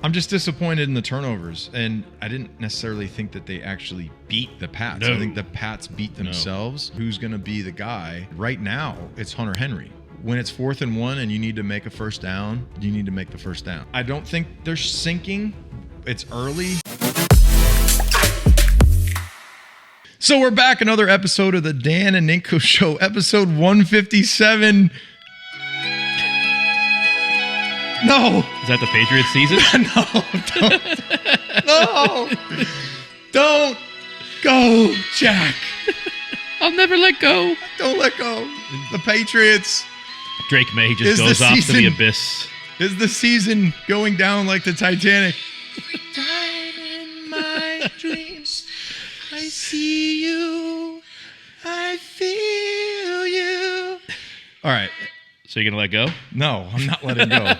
I'm just disappointed in the turnovers, and I didn't necessarily think that they actually beat the Pats. No. I think the Pats beat themselves. No. Who's going to be the guy? Right now, it's Hunter Henry. When it's 4th and 1 and you need to make a first down, you need to make the first down. I don't think they're sinking. It's early. So we're back, another episode of the Dan and Ninko Show, episode 157. No. Is that the Patriots season? No. Don't go, Jack. I'll never let go. Don't let go. The Patriots. Drake May just goes off to the abyss. Is the season going down like the Titanic? Every time in my dreams, I see you. I feel you. All right. So you're going to let go? No, I'm not letting go.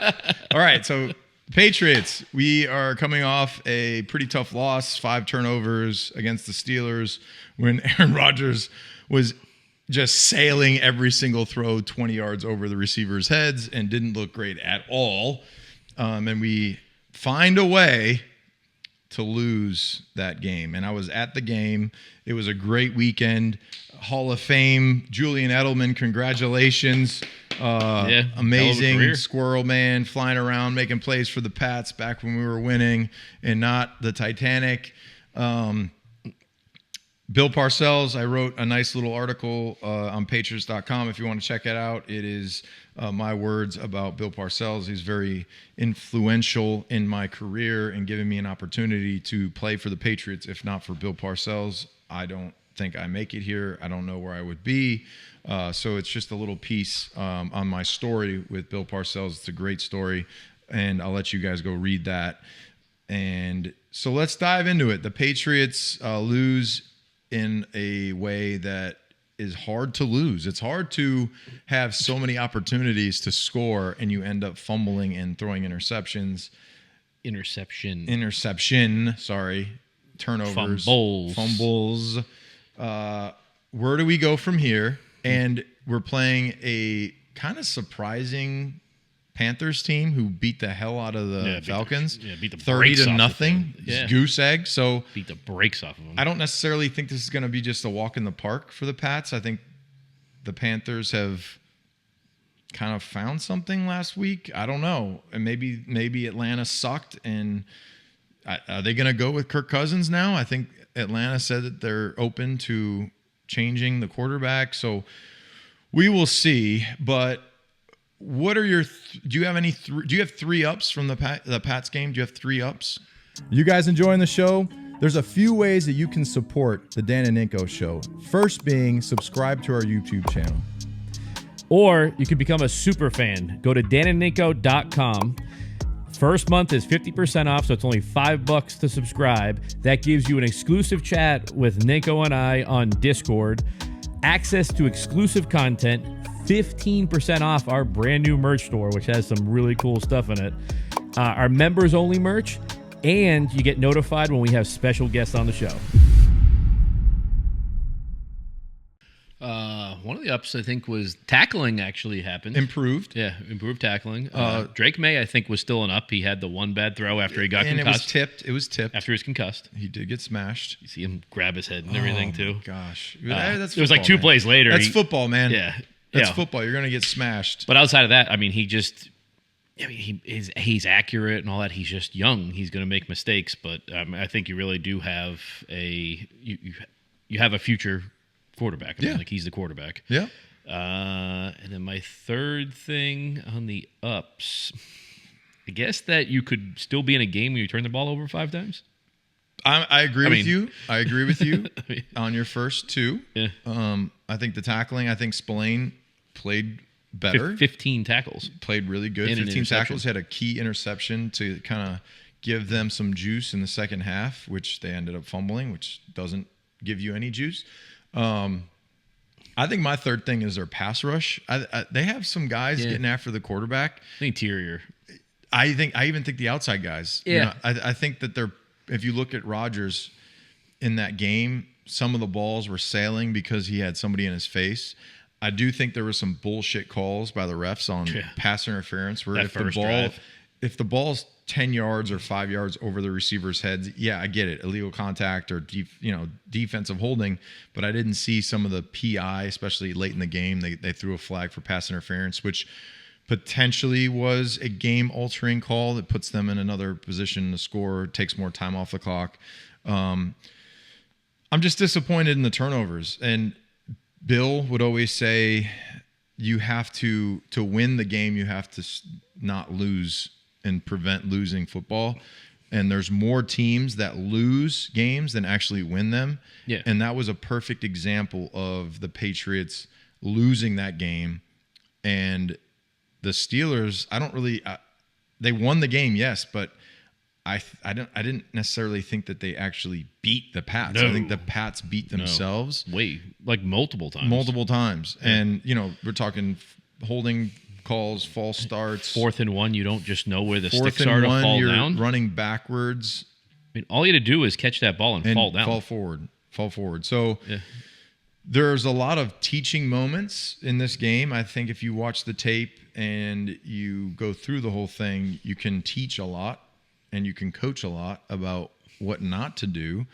All right, so Patriots, we are coming off a pretty tough loss, 5 turnovers against the Steelers when Aaron Rodgers was just sailing every single throw 20 yards over the receivers' heads and didn't look great at all. And we find a way to lose that game. And I was at the game. It was a great weekend. Hall of Fame, Julian Edelman, congratulations. Amazing squirrel man flying around making plays for the Pats back when we were winning and not the Titanic. Bill Parcells, I wrote a nice little article on Patriots.com if you want to check it out. It is my words about Bill Parcells. He's very influential in my career and giving me an opportunity to play for the Patriots. If not for Bill Parcells, I don't think I make it here. I don't know where I would be. So it's just a little piece on my story with Bill Parcells. It's a great story, and I'll let you guys go read that. And so let's dive into it. The Patriots lose in a way that is hard to lose. It's hard to have so many opportunities to score, and you end up fumbling and throwing interceptions. Interception. Sorry. Turnovers. Fumbles. Where do we go from here? And we're playing a kind of surprising Panthers team who beat the hell out of the Falcons. Beat the 30-0. Goose egg. So beat the brakes off of them. I don't necessarily think this is going to be just a walk in the park for the Pats. I think the Panthers have kind of found something last week. I don't know. And maybe Atlanta sucked. And are they going to go with Kirk Cousins now? I think Atlanta said that they're open to changing the quarterback. So we will see. But what are your do you have 3 ups from the Pats game? Do you have 3 ups? You guys enjoying the show? There's a few ways that you can support the Dan and Ninko Show. First being subscribe to our YouTube channel. Or you can become a super fan. Go to danandninko.com. First month is 50% off, so it's only $5 to subscribe. That gives you an exclusive chat with Ninko and I on Discord, access to exclusive content, 15% off our brand new merch store, which has some really cool stuff in it, our members only merch, and you get notified when we have special guests on the show. One of the ups, I think, was tackling actually happened. Improved tackling. Drake May, I think, was still an up. He had the one bad throw after he got concussed. It was tipped. After he was concussed. He did get smashed. You see him grab his head and everything, too. Oh, my gosh. That's football, it was like 2 plays later. That's football, man. Yeah. That's football. You're going to get smashed. But outside of that, I mean, he's accurate and all that. He's just young. He's going to make mistakes. But I think you really do have you have a future quarterback. I mean, like he's the quarterback. Yeah. And then my third thing on the ups, I guess that you could still be in a game when you turn the ball over 5 times. I agree with you. I agree with you on your first 2. Yeah. I think the tackling, I think Spillane played better. 15 tackles. Played really good. 15 tackles. Had a key interception to kind of give them some juice in the second half, which they ended up fumbling, which doesn't give you any juice. I think my third thing is their pass rush. They have some guys getting after the quarterback. Interior. I even think the outside guys. Yeah. You know, I think that if you look at Rodgers in that game, some of the balls were sailing because he had somebody in his face. I do think there were some bullshit calls by the refs on pass interference where if the ball's 10 yards or 5 yards over the receiver's heads. Yeah, I get it. Illegal contact or defensive holding, but I didn't see some of the PI, especially late in the game. They threw a flag for pass interference, which potentially was a game-altering call that puts them in another position to score, takes more time off the clock. I'm just disappointed in the turnovers. And Bill would always say, you have to win the game, you have to not lose and prevent losing football. And there's more teams that lose games than actually win them. Yeah. And that was a perfect example of the Patriots losing that game. And the Steelers, they won the game, yes, but I didn't necessarily think that they actually beat the Pats. No. I think the Pats beat themselves. Multiple times. Yeah. And, we're talking holding calls, false starts. 4th and 1, you don't just know where the sticks and are to one, fall you're down. running backwards. I mean, all you had to do is catch that ball and fall down. Fall forward. So yeah. There's a lot of teaching moments in this game. I think if you watch the tape and you go through the whole thing, you can teach a lot and you can coach a lot about what not to do.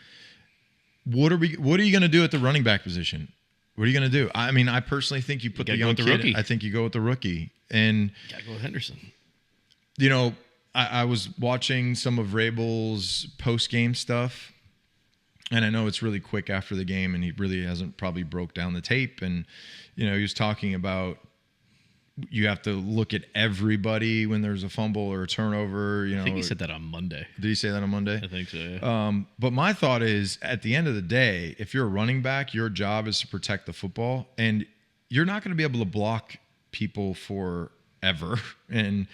What are you going to do at the running back position? What are you going to do? I mean, I personally think you put the young kid. Rookie. I think you go with the rookie. And you gotta go with Henderson. I was watching some of Rabel's post-game stuff, and I know it's really quick after the game, and he really hasn't probably broke down the tape. And he was talking about you have to look at everybody when there's a fumble or a turnover. I think he said that on Monday. Did he say that on Monday? I think so, yeah. But my thought is, at the end of the day, if you're a running back, your job is to protect the football, and you're not going to be able to block people forever. And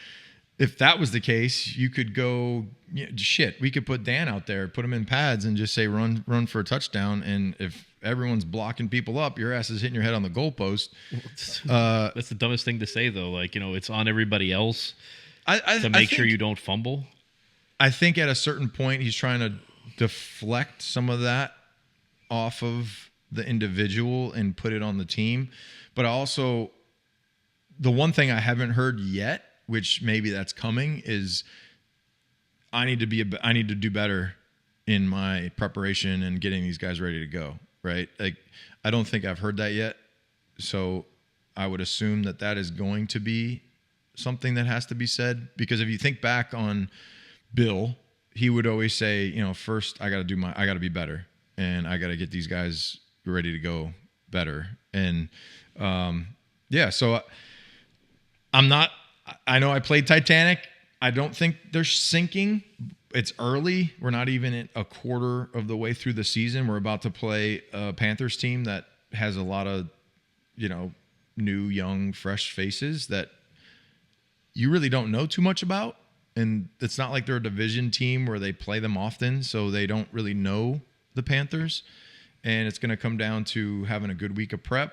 if that was the case, you could go, we could put Dan out there, put him in pads and just say run for a touchdown. And if everyone's blocking people up, your ass is hitting your head on the goalpost. That's the dumbest thing to say, though. It's on everybody else to make sure you don't fumble. I think at a certain point, he's trying to deflect some of that off of the individual and put it on the team. But also, the one thing I haven't heard yet, which maybe that's coming, is I need to do better in my preparation and getting these guys ready to go. Right? I don't think I've heard that yet. So I would assume that is going to be something that has to be said, because if you think back on Bill, he would always say, first I got to be better, and I got to get these guys ready to go better. And so I know I played Titanic. I don't think they're sinking. It's early. We're not even at a quarter of the way through the season. We're about to play a Panthers team that has a lot of, new, young, fresh faces that you really don't know too much about. And it's not like they're a division team where they play them often, so they don't really know the Panthers. And it's going to come down to having a good week of prep,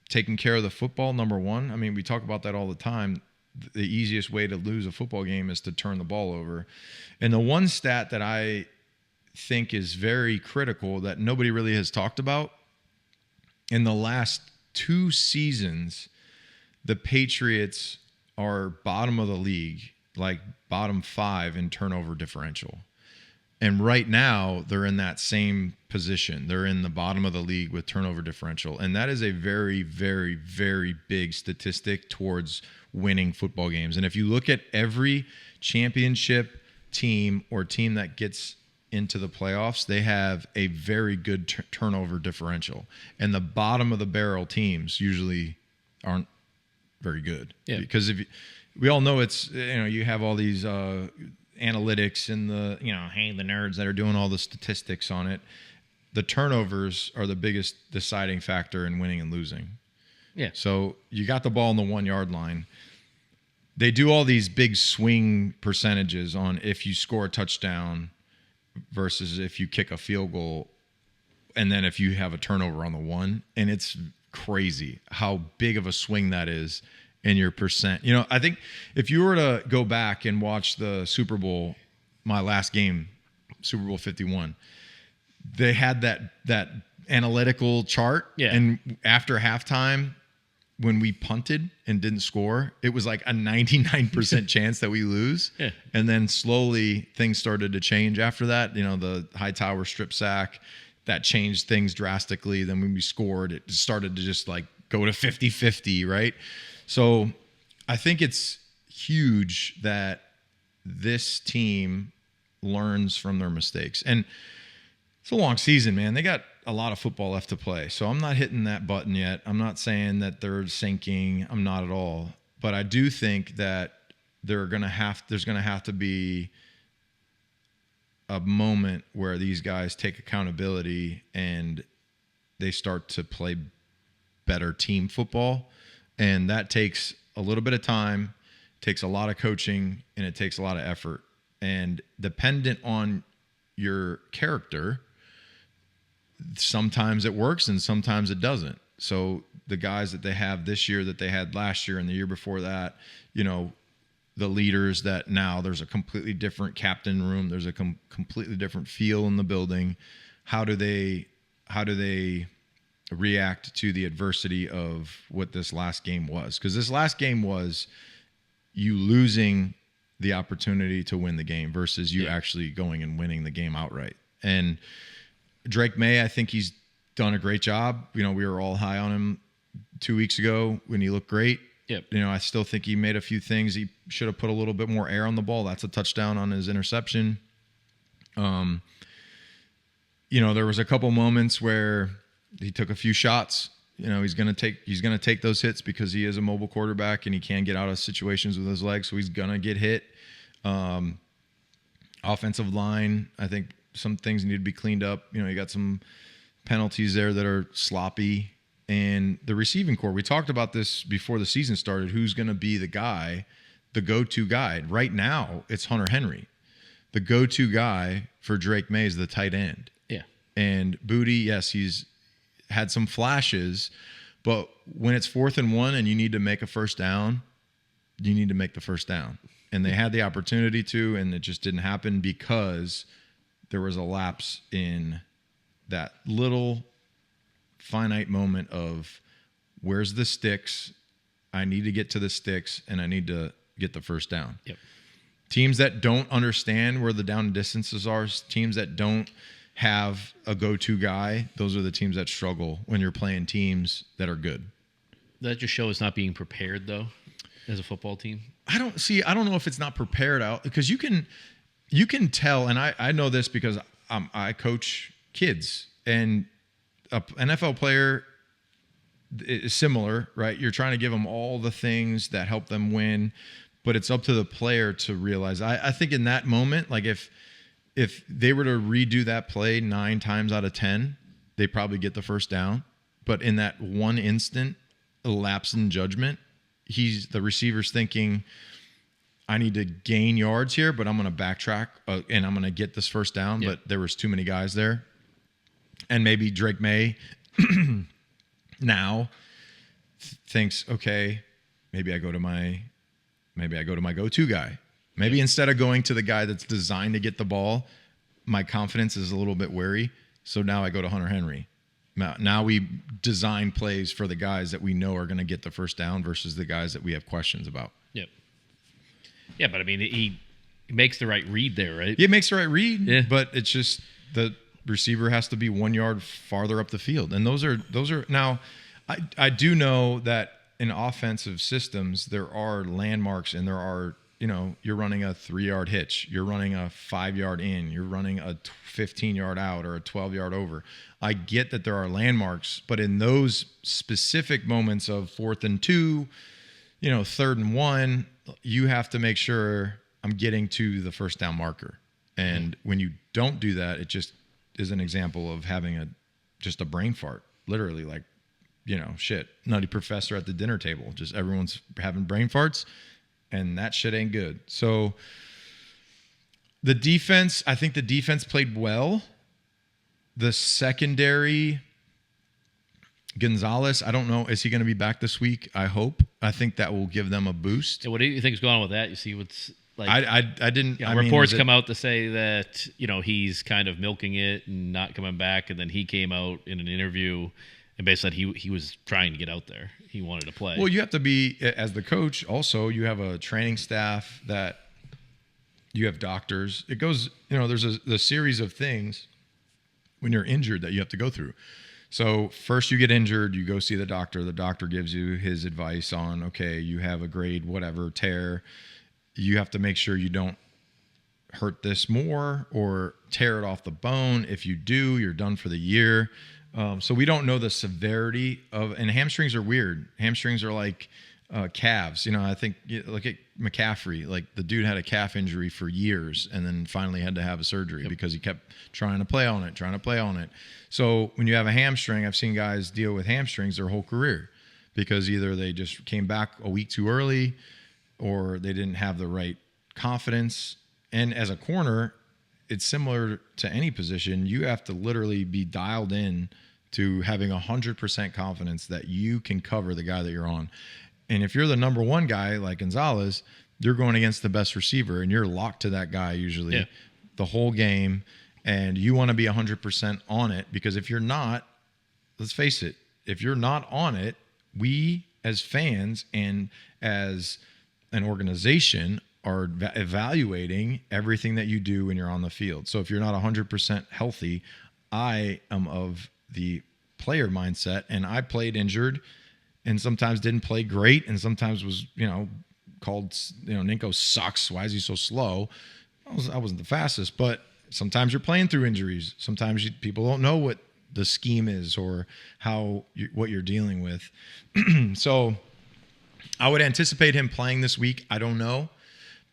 taking care of the football, number one. I mean, we talk about that all the time. The easiest way to lose a football game is to turn the ball over. And the one stat that I think is very critical that nobody really has talked about, in the last 2 seasons, the Patriots are bottom of the league, like bottom 5 in turnover differential. And right now, they're in that same position. They're in the bottom of the league with turnover differential. And that is a very, very, very big statistic towards winning football games. And if you look at every championship team or team that gets into the playoffs, they have a very good turnover differential. And the bottom of the barrel teams usually aren't very good. Yeah. Because we all know it's, you have all these analytics and the nerds that are doing all the statistics on it. The turnovers are the biggest deciding factor in winning and losing. Yeah. So you got the ball on the 1 yard line. They do all these big swing percentages on if you score a touchdown versus if you kick a field goal, and then if you have a turnover on the 1, and it's crazy how big of a swing that is in your percent. I think if you were to go back and watch the Super Bowl, my last game, Super Bowl 51, they had that analytical chart. Yeah. And after halftime, when we punted and didn't score, it was like a 99% chance that we lose. Yeah. And then slowly things started to change after that. The Hightower strip sack, that changed things drastically. Then when we scored, it started to just like go to 50-50, right? So I think it's huge that this team learns from their mistakes. And it's a long season, man. They got a lot of football left to play. So I'm not hitting that button yet. I'm not saying that they're sinking. I'm not at all. But I do think that there's going to have to be a moment where these guys take accountability and they start to play better team football. And that takes a little bit of time, takes a lot of coaching, and it takes a lot of effort. And dependent on your character, sometimes it works and sometimes it doesn't. So the guys that they have this year that they had last year and the year before that, the leaders that now there's a completely different captain room. There's a completely different feel in the building. How do they react to the adversity of what this last game was? Because this last game was you losing the opportunity to win the game versus you actually going and winning the game outright. And Drake May, I think he's done a great job. We were all high on him 2 weeks ago when he looked great. Yep. I still think he made a few things. He should have put a little bit more air on the ball. That's a touchdown on his interception. There was a couple moments where he took a few shots. He's going to take those hits because he is a mobile quarterback and he can get out of situations with his legs. So he's going to get hit. Offensive line, I think some things need to be cleaned up. You got some penalties there that are sloppy. And the receiving core, we talked about this before the season started, who's going to be the guy, the go-to guy. Right now, it's Hunter Henry. The go-to guy for Drake May is the tight end. Yeah. And Booty, yes, he's had some flashes, but when it's 4th and 1 and you need to make a first down, you need to make the first down. And they had the opportunity to, and it just didn't happen because there was a lapse in that little finite moment of where's the sticks? I need to get to the sticks and I need to get the first down. Yep. Teams that don't understand where the down and distances are, teams that don't have a go-to guy, those are the teams that struggle when you're playing teams that are good. That just shows not being prepared, though, as a football team. I don't know if it's not prepared out, because you can tell, and I know this because I coach kids, and an NFL player is similar, right? You're trying to give them all the things that help them win, but it's up to the player to realize. I think in that moment, like if they were to redo that play 9 times out of 10, they probably get the first down. But in that one instant, a lapse in judgment, the receiver's thinking, I need to gain yards here, but I'm going to backtrack and I'm going to get this first down. Yeah. But there was too many guys there. And maybe Drake May now thinks, okay, maybe I go to my go-to guy. Maybe instead of going to the guy that's designed to get the ball, my confidence is a little bit wary. So now I go to Hunter Henry. Now we design plays for the guys that we know are going to get the first down versus the guys that we have questions about. Yep. Yeah, but I mean, he makes the right read there, right? He makes the right read, yeah. But it's just the receiver has to be 1 yard farther up the field. And those are now, I do know that in offensive systems, there are landmarks and there are, you're running a 3-yard hitch, you're running a 5-yard in, you're running a 15-yard out or a 12-yard over. I get that there are landmarks, but in those specific moments of 4th and 2, 3rd and 1, you have to make sure I'm getting to the first down marker. And when you don't do that, it just is an example of having just a brain fart, literally, like, nutty professor at the dinner table. Just everyone's having brain farts, and that shit ain't good. So the defense, I think the defense played well. The secondary, Gonzalez, I don't know. Is he going to be back this week? I hope. I think that will give them a boost. Yeah, what do you think is going on with that? You see what's like? I didn't. Reports come out to say that he's kind of milking it and not coming back, and then he came out in an interview And basically he was trying to get out there. He wanted to play. Well, you have to be, as the coach, also, you have a training staff that you have doctors. It goes, there's a series of things when you're injured that you have to go through. So first you get injured, you go see the doctor. The doctor gives you his advice on, okay, you have a grade, whatever, tear. You have to make sure you don't hurt this more or tear it off the bone. If you do, you're done for the year. So we don't know the severity of, and hamstrings are weird. Hamstrings are like calves. I think, look at McCaffrey. Like the dude had a calf injury for years and then finally had to have a surgery because he kept trying to play on it. So when you have a hamstring, I've seen guys deal with hamstrings their whole career because either they just came back a week too early or they didn't have the right confidence. And as a corner, it's similar to any position. You have to literally be dialed in to having 100% confidence that you can cover the guy that you're on. And if you're the number one guy like Gonzalez, you're going against the best receiver and you're locked to that guy usually the whole game. And you want to be 100% on it because if you're not, let's face it, if you're not on it, we as fans and as an organization are evaluating everything that you do when you're on the field. So if you're not 100% healthy, I am of the player mindset, and I played injured and sometimes didn't play great and sometimes was, called, Ninko sucks. Why is he so slow? I wasn't the fastest, but sometimes you're playing through injuries. Sometimes people don't know what the scheme is or what you're dealing with. So I would anticipate him playing this week. I don't know.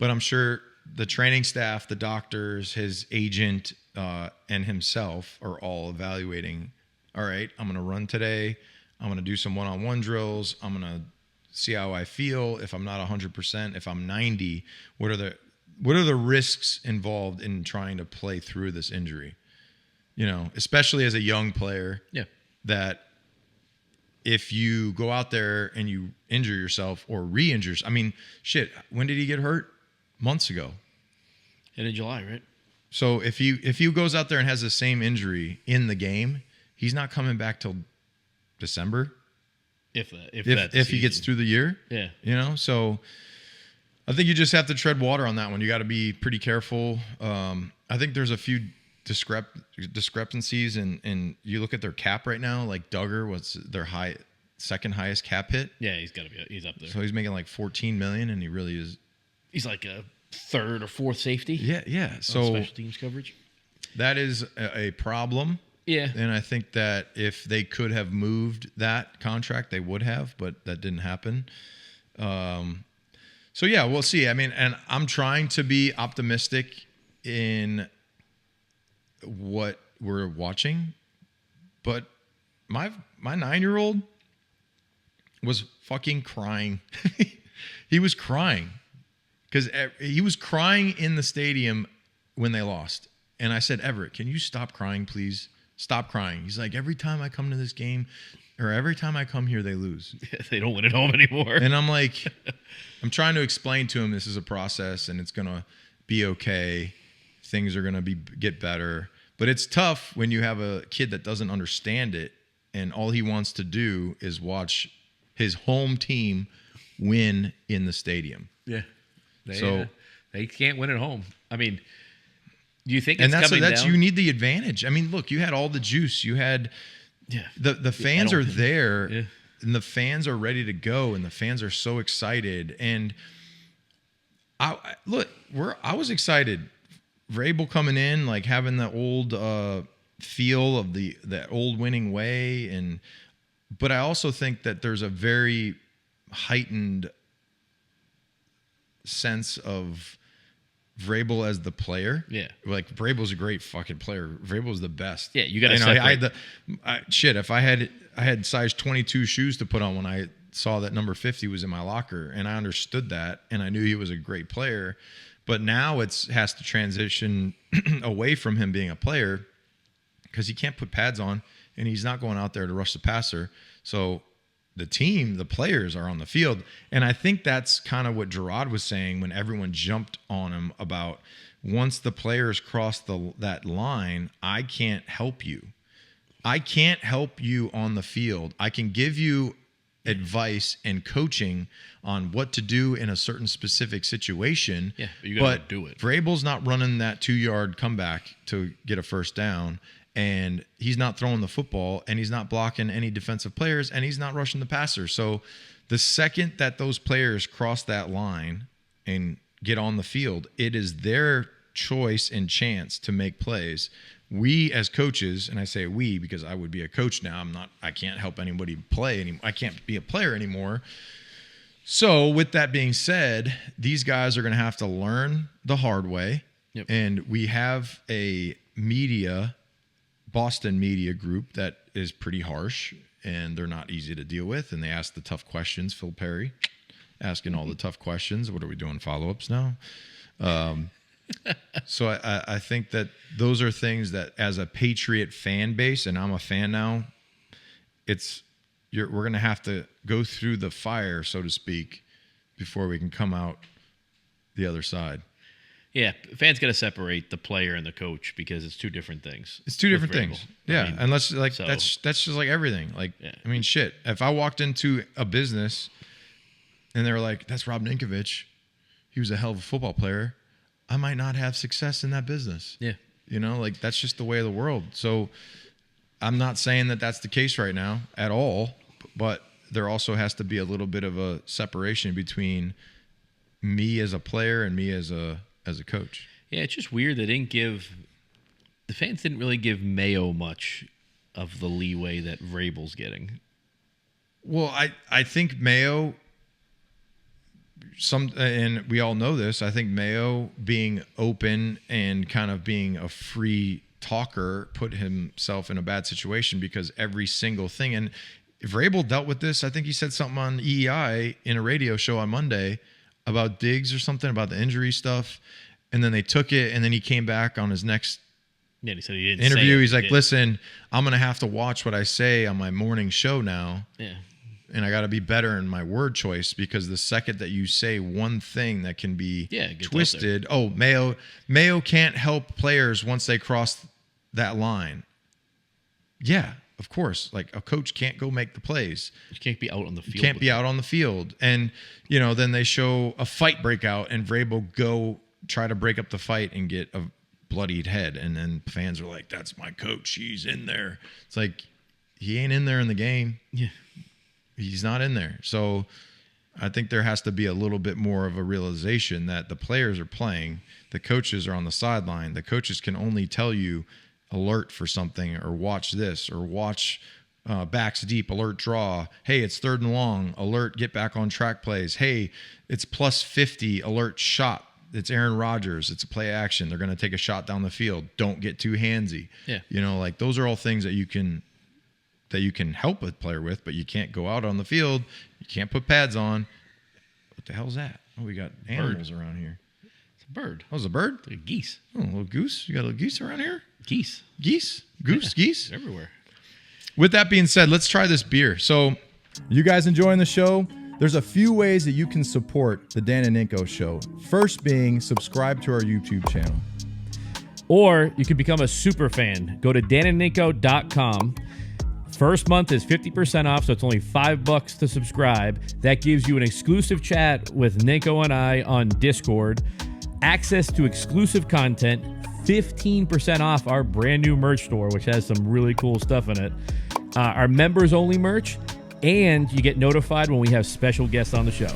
But I'm sure the training staff, the doctors, his agent, and himself are all evaluating, all right, I'm going to run today. I'm going to do some one-on-one drills. I'm going to see how I feel. If I'm not 100%, if I'm 90, what are the risks involved in trying to play through this injury? Especially as a young player, that if you go out there and you injure yourself or re-injure, shit, when did he get hurt? Months ago. And in July, right? So if he goes out there and has the same injury in the game, he's not coming back till December. If he gets through the year. Yeah. So I think you just have to tread water on that one. You got to be pretty careful. I think there's a few discrepancies and you look at their cap right now, like Duggar was their second highest cap hit. Yeah, he's up there. So he's making like $14 million and he really is. He's like a third or fourth safety. Yeah. So special teams coverage. That is a problem. Yeah. And I think that if they could have moved that contract, they would have, but that didn't happen. So yeah, we'll see. And I'm trying to be optimistic in what we're watching, but my 9-year-old was fucking crying. He was crying. Because he was crying in the stadium when they lost. And I said, Everett, can you stop crying, please? Stop crying. He's like, every time I come to this game or every time I come here, they lose. They don't win at home anymore. And I'm like, I'm trying to explain to him this is a process and it's going to be okay. Things are going to get better. But it's tough when you have a kid that doesn't understand it and all he wants to do is watch his home team win in the stadium. Yeah. They can't win at home. Do you think it's and that's coming down? You need the advantage. Look, you had all the juice. You had the fans are there, and the fans are ready to go, and the fans are so excited. And I was excited. Vrabel coming in, like having the old feel of that old winning way, but I also think that there's a very heightened sense of Vrabel as the player. Yeah. Like Vrabel's a great fucking player. Vrabel's the best. Yeah, you got to separate. If I had size 22 shoes to put on when I saw that number 50 was in my locker, and I understood that, and I knew he was a great player, but now has to transition away from him being a player because he can't put pads on and he's not going out there to rush the passer. So the players are on the field. And I think that's kind of what Gerard was saying when everyone jumped on him about once the players cross that line, I can't help you. I can't help you on the field. I can give you advice and coaching on what to do in a certain specific situation. Yeah, but you got to do it. Vrabel's not running that 2-yard comeback to get a first down, and he's not throwing the football, and he's not blocking any defensive players, and he's not rushing the passer. So the second that those players cross that line and get on the field, it is their choice and chance to make plays. We as coaches, and I say we because I would be a coach now. I can't help anybody play anymore. I can't be a player anymore. So with that being said, these guys are going to have to learn the hard way. Yep. And we have a Boston media group that is pretty harsh, and they're not easy to deal with. And they ask the tough questions. Phil Perry asking all the tough questions. What are we doing? Follow-ups now? So I think that those are things that, as a Patriot fan base, and I'm a fan now, we're going to have to go through the fire, so to speak, before we can come out the other side. Yeah, fans got to separate the player and the coach because it's two different things. It's two different things. Yeah, I mean, and that's just like everything. Like, yeah. I mean, shit. If I walked into a business and they were like, "That's Rob Ninkovich. He was a hell of a football player," I might not have success in that business. Yeah. Like, that's just the way of the world. So I'm not saying that that's the case right now at all, but there also has to be a little bit of a separation between me as a player and me as a coach. Yeah, it's just weird the fans didn't really give Mayo much of the leeway that Vrabel's getting. Well, I think Mayo, and we all know this, I think Mayo being open and kind of being a free talker put himself in a bad situation, because every single thing, and Vrabel dealt with this. I think he said something on EEI in a radio show on Monday about Diggs or something about the injury stuff. And then they took it, and then he came back on his next Yeah, he said he didn't interview. say it. He's like, "Listen, I'm going to have to watch what I say on my morning show now. Yeah. And I got to be better in my word choice, because the second that you say one thing that can be it gets twisted, Mayo can't help players once they cross that line." Yeah, of course. Like, a coach can't go make the plays. You can't be out on the field. You can't be out on the field. And, then they show a fight breakout, and Vrabel go try to break up the fight and get a bloodied head. And then fans are like, "That's my coach. He's in there." It's like, he ain't in there in the game. Yeah. He's not in there. So I think there has to be a little bit more of a realization that the players are playing, the coaches are on the sideline. The coaches can only tell you alert for something, or watch this, or watch backs deep, alert draw. Hey, it's 3rd and long, alert, get back on track plays. Hey, it's +50, alert shot. It's Aaron Rodgers. It's a play action. They're going to take a shot down the field. Don't get too handsy. Yeah. Like, those are all things that you can help a player with, but you can't go out on the field. You can't put pads on. What the hell's that? Oh, we got animals around here. It's a bird. Oh, it's a bird? It's like a geese. Oh, a little goose. You got a little geese around here? Geese. Geese? Goose? Yeah, geese? they're everywhere. With that being said, let's try this beer. So, You guys enjoying the show? There's a few ways that you can support the Dan and Ninko Show. First being subscribe to our YouTube channel. Or you can become a super fan. Go to danandninko.com. First month is 50% off, so it's only $5 to subscribe. That gives you an exclusive chat with Ninko and I on Discord, access to exclusive content, 15% off our brand new merch store, which has some really cool stuff in it, our members only merch, and you get notified when we have special guests on the show.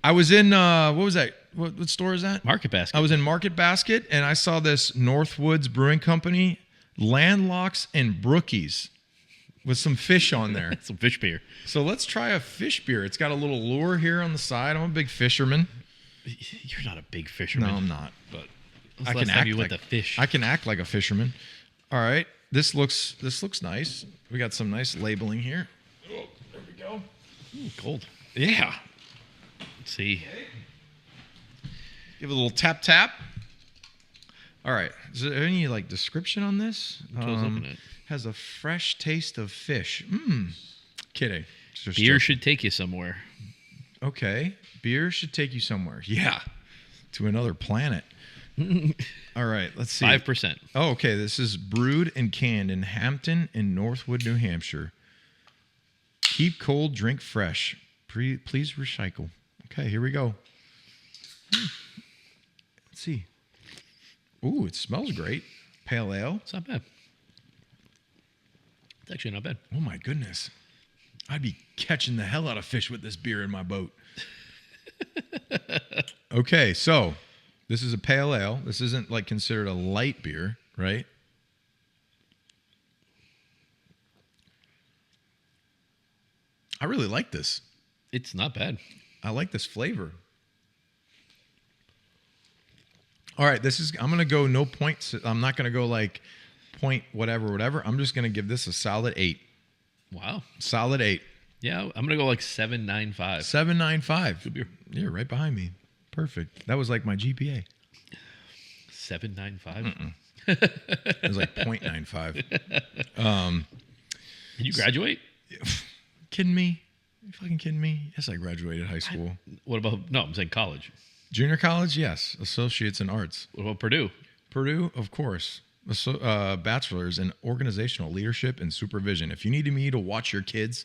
I was in, what was that? What store is that? Market Basket. I was in Market Basket, and I saw this Northwoods Brewing Company Landlocks and Brookies with some fish on there. Some fish beer. So let's try a fish beer. It's got a little lure here on the side. I'm a big fisherman. You're not a big fisherman. No, I'm not. But I can act you like went to fish. I can act like a fisherman. All right. This looks nice. We got some nice labeling here. Oh, there we go. Ooh, cold. Yeah. Let's see. Give it a little tap tap. All right. Is there any description on this? That's what I was looking at. Has a fresh taste of fish. Kidding. Just Beer joking. should take you somewhere. Okay. Beer should take you somewhere. Yeah. To another planet. All right, let's see. 5%. Oh, okay. This is brewed and canned in Hampton in Northwood, New Hampshire. Keep cold, drink fresh. Please recycle. Okay, here we go. Let's see. Ooh, it smells great. Pale ale. It's not bad. It's actually not bad. Oh my goodness. I'd be catching the hell out of fish with this beer in my boat. Okay, so this is a pale ale. This isn't like considered a light beer, right? I really like this. It's not bad. I like this flavor. All right, I'm going to go no points. I'm not going to go like point whatever. I'm just going to give this a solid 8. Wow. Solid 8. Yeah, I'm going to go like 7.95. 7.95. Good beer. You're right behind me. Perfect. That was like my GPA. 7.95? It was like 0.95. Did you graduate? Kidding me? You fucking kidding me? Yes, I graduated high school. What about, no, I'm saying college. Junior college, yes. Associates in arts. What about Purdue? Purdue, of course. Bachelor's in organizational leadership and supervision. If you need me to watch your kids,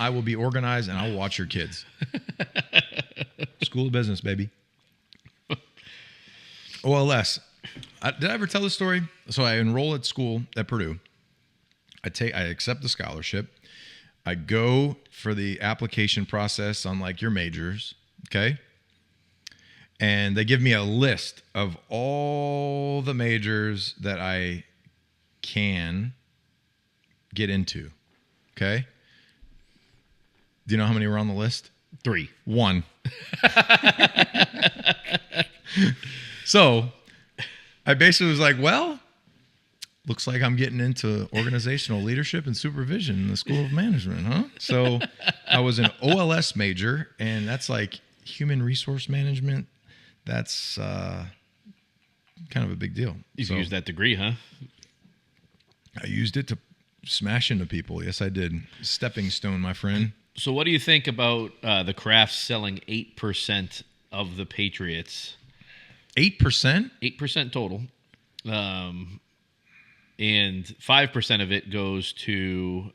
I will be organized and I'll watch your kids. School of business, baby. OLS. Did I ever tell this story? So I enroll at school at Purdue. I accept the scholarship. I go for the application process on like your majors, okay? And they give me a list of all the majors that I can get into, okay? Do you know how many were on the list? 3. 1. So I basically was like, well, looks like I'm getting into organizational leadership and supervision in the School of Management, huh? So I was an OLS major, and that's like human resource management. That's kind of a big deal. You can use that degree, huh? I used it to smash into people. Yes, I did. Stepping stone, my friend. So what do you think about the Crafts selling 8% of the Patriots? 8%? 8% total. And 5% of it goes to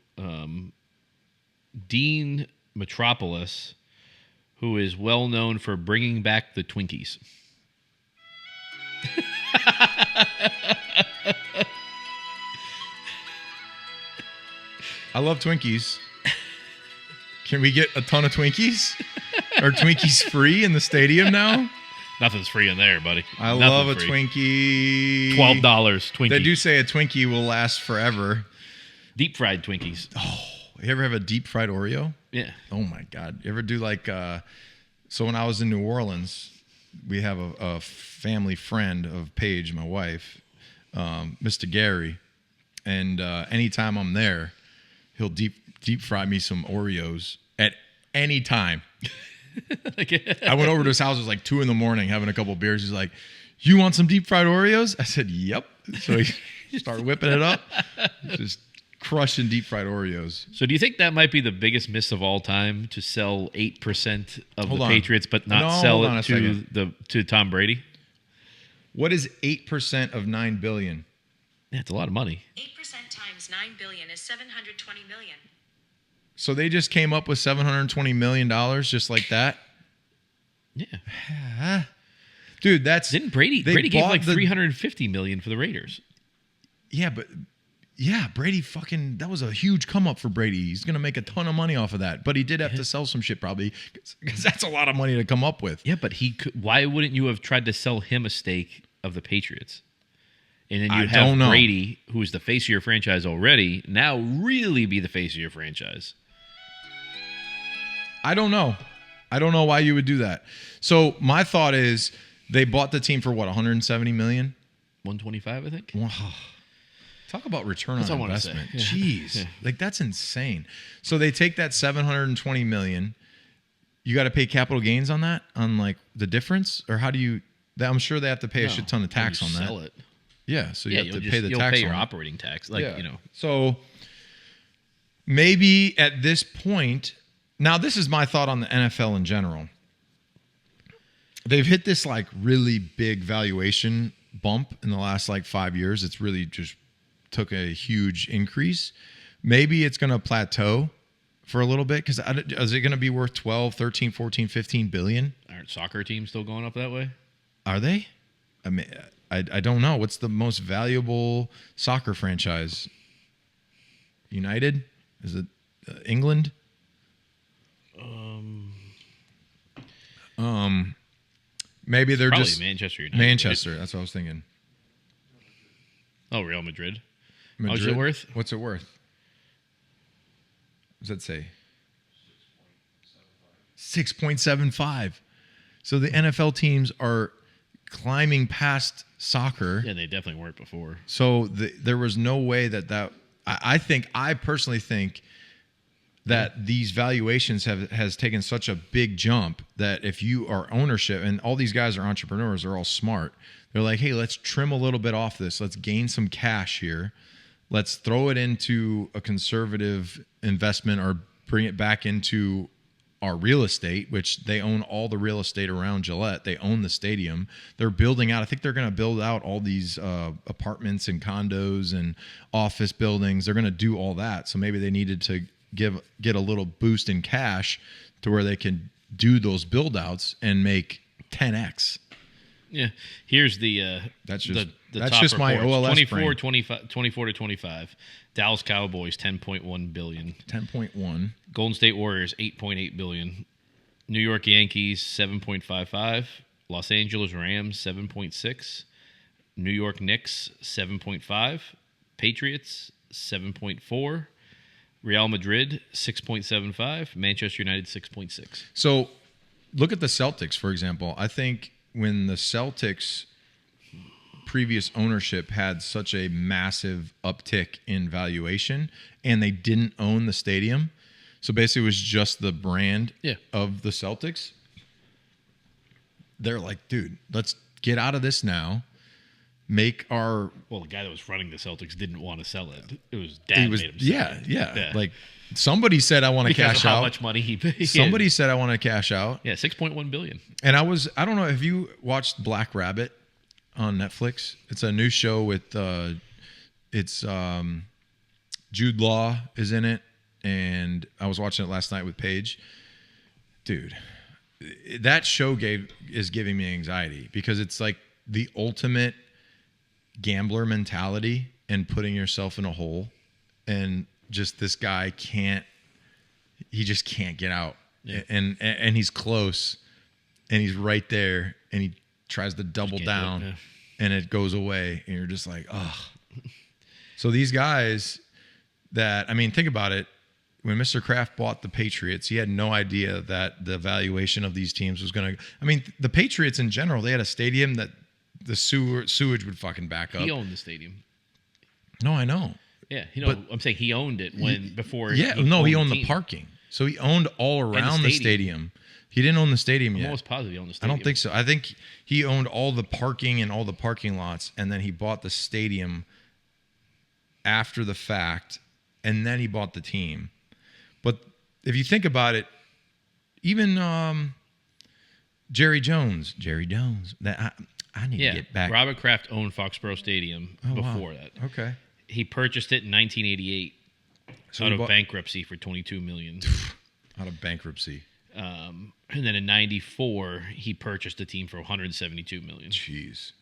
Dean Metropolis, who is well known for bringing back the Twinkies. I love Twinkies. Can we get a ton of Twinkies? Are Twinkies free in the stadium now? Nothing's free in there, buddy. I Nothing love a free. Twinkie. $12 Twinkie. They do say a Twinkie will last forever. Deep fried Twinkies. Oh, you ever have a deep fried Oreo? Yeah. Oh my God. You ever do like, so when I was in New Orleans, we have a family friend of Paige, my wife, Mr. Gary. And anytime I'm there, he'll deep fry me some Oreos at any time. I went over to his house. It was like 2 a.m. having a couple of beers. He's like, "You want some deep fried Oreos?" I said, "Yep." So he started whipping it up, just crushing deep fried Oreos. So do you think that might be the biggest miss of all time, to sell 8% of Hold the on. Patriots, but not No, sell hold on it a second. to Tom Brady? What is 8% of $9 billion? Yeah, it's a lot of money. 8% times $9 billion is $720 million. So they just came up with $720 million just like that? Yeah. Dude, that's... Didn't Brady gave like $350 million for the Raiders? Yeah, but... Yeah, Brady fucking... That was a huge come up for Brady. He's going to make a ton of money off of that. But he did have to sell some shit probably, because that's a lot of money to come up with. Yeah, but why wouldn't you have tried to sell him a stake of the Patriots? And then you'd have Brady, who's the face of your franchise already, now really be the face of your franchise. I don't know. I don't know why you would do that. So my thought is they bought the team for what, 170 million? 125, I think. Wow. Talk about return That's on what I wanna say. investment. Yeah. Jeez. Yeah. Like that's insane. So they take that 720 million. You got to pay capital gains on that, on like the difference, or how do you? I'm sure they have to pay a shit ton of tax on that. Sell it. Yeah, so you have to you'll pay the you'll tax pay your on it. operating tax, like you know. So maybe at this point, now this is my thought on the NFL in general. they've hit this like really big valuation bump in the last like 5 years. It's really just took a huge increase. Maybe it's going to plateau for a little bit because is it going to be worth 12, 13, 14, 15 billion? Aren't soccer teams still going up that way? Are they? I mean, I don't know. What's the most valuable soccer franchise? United? Is it England? Maybe they're Probably just Manchester United. Manchester. That's what I was thinking. Oh, Real Madrid. Madrid? How's it worth? What's it worth? What does that say? 6.75. So the NFL teams are climbing past soccer. Yeah, they definitely weren't before. So there was no way that I personally think that these valuations has taken such a big jump that if you are ownership, and all these guys are entrepreneurs, they're all smart. They're like, hey, let's trim a little bit off this. Let's gain some cash here. Let's throw it into a conservative investment or bring it back into our real estate, which they own all the real estate around Gillette. They own the stadium. They're building out. I think they're going to build out all these apartments and condos and office buildings. They're going to do all that. So maybe they needed to get a little boost in cash to where they can do those build outs and make 10x. Yeah. Here's the that's just the that's top just my reports. OLS 24 to 25. Dallas Cowboys 10.1 billion. 10.1. Golden State Warriors 8.8 billion. New York Yankees 7.55. Los Angeles Rams 7.6. New York Knicks 7.5. Patriots 7.4. Real Madrid 6.75. Manchester United 6.6. So look at the Celtics, for example. I think when the Celtics previous ownership had such a massive uptick in valuation and they didn't own the stadium, so basically it was just the brand of the Celtics, they're like, dude, let's get out of this now. Make our... Well, the guy that was running the Celtics didn't want to sell it. It was Dad made him sell it. Yeah. Like somebody said, I want to cash out. How much money he paid. Somebody said, I want to cash out. Yeah, $6.1 billion. And I don't know, have you watched Black Rabbit on Netflix? It's a new show with, Jude Law is in it. And I was watching it last night with Paige. Dude, that show is giving me anxiety because it's like the ultimate gambler mentality and putting yourself in a hole, and just this guy just can't get out. Yeah. And he's close and he's right there and he tries to double down and it goes away and you're just like, oh. So these guys think about it. When Mr. Kraft bought the Patriots, he had no idea that the valuation of these teams was going to... the Patriots in general, they had a stadium that the sewage would fucking back up. He owned the stadium. No, I know. Yeah, I'm saying he owned it before. Yeah, he owned the parking. So he owned all around the stadium. He didn't own the stadium yet. I'm almost positive he owned the stadium. I don't think so. I think he owned all the parking and all the parking lots, and then he bought the stadium after the fact, and then he bought the team. But if you think about it, even Jerry Jones, that I need to get back. Robert Kraft owned Foxborough Stadium before that. Okay. He purchased it in 1988 out of bankruptcy for $22 million. Out of bankruptcy. And then in 94, he purchased the team for $172 million. Jeez.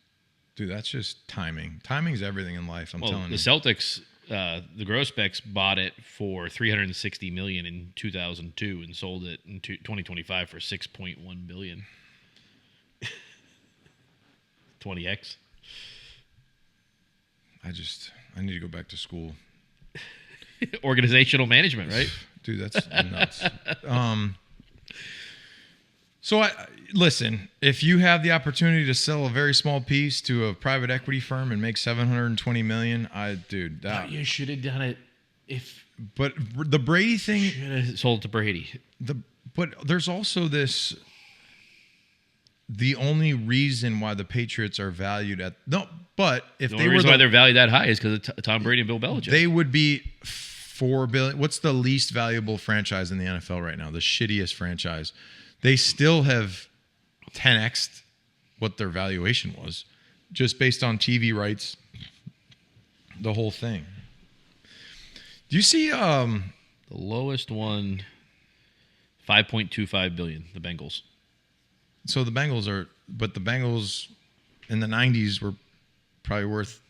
Dude, that's just timing. Timing's everything in life, I'm telling you. The Celtics, the Grosbecks bought it for $360 million in 2002 and sold it in 2025 for $6.1 billion. 20x. I need to go back to school. Organizational management, right? Dude, that's nuts. So listen, if you have the opportunity to sell a very small piece to a private equity firm and make $720 million, you should have done it But the Brady thing, should have sold to Brady. But there's also this. The only reason why the Patriots are valued but if the only reason why they're valued that high is because of Tom Brady and Bill Belichick. They would be $4 billion. What's the least valuable franchise in the NFL right now? The shittiest franchise. They still have 10x what their valuation was, just based on TV rights, the whole thing. Do you see the lowest one, $5.25 billion, the Bengals. So the Bengals in the 90s were probably worth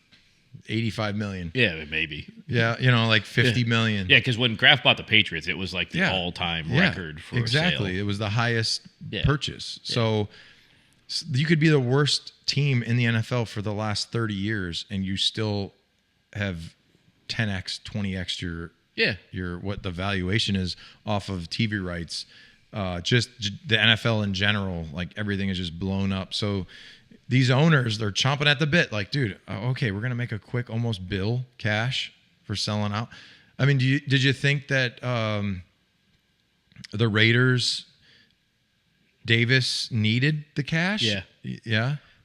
$85 million. Yeah, maybe. Yeah, like $50 million. Yeah, because when Kraft bought the Patriots, it was like the all-time record for exactly. sale. It was the highest purchase. So you could be the worst team in the NFL for the last 30 years, and you still have 10x, 20x your what the valuation is off of TV rights. Just the NFL in general, like everything is just blown up. So these owners, they're chomping at the bit. Like, dude, okay, we're gonna make a quick, almost bill cash for selling out. I mean, did you think that the Raiders, Davis needed the cash? Yeah.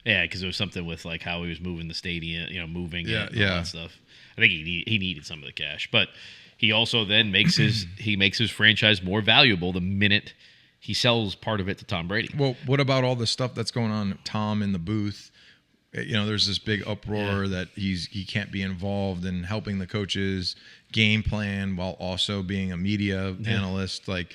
Yeah, because it was something with like how he was moving the stadium, moving it and all yeah. that stuff. I think he needed some of the cash, but he also then makes his franchise more valuable the minute he sells part of it to Tom Brady. Well, what about all the stuff that's going on? Tom in the booth, there's this big uproar that he can't be involved in helping the coaches game plan while also being a media analyst. Like,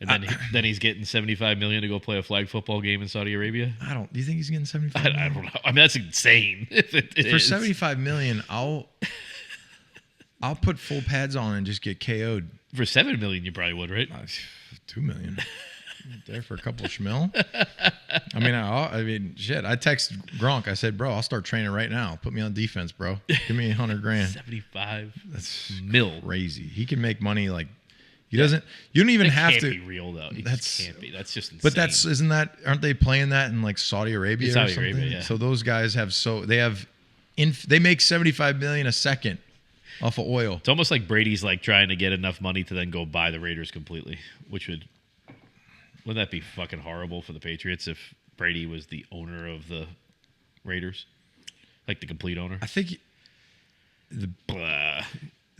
and then he's getting $75 million to go play a flag football game in Saudi Arabia. Do you think he's getting $75 million? I don't know. I mean, that's insane. If it For $75 million, I'll put full pads on and just get KO'd. For $7 million, you probably would, right? $2 million. There for a couple of schmil. I mean, shit. I text Gronk. I said, bro, I'll start training right now. Put me on defense, bro. Give me $100,000. 75 That's mil. Crazy. He can make money like he doesn't. You don't even have to. Can't be real though. That can't be. That's just insane. But aren't they playing that in like Saudi Arabia or something? Arabia, yeah. So those guys they make $75 million a second off of oil. It's almost like Brady's like trying to get enough money to then go buy the Raiders completely, wouldn't that be fucking horrible for the Patriots if Brady was the owner of the Raiders? Like the complete owner? I think the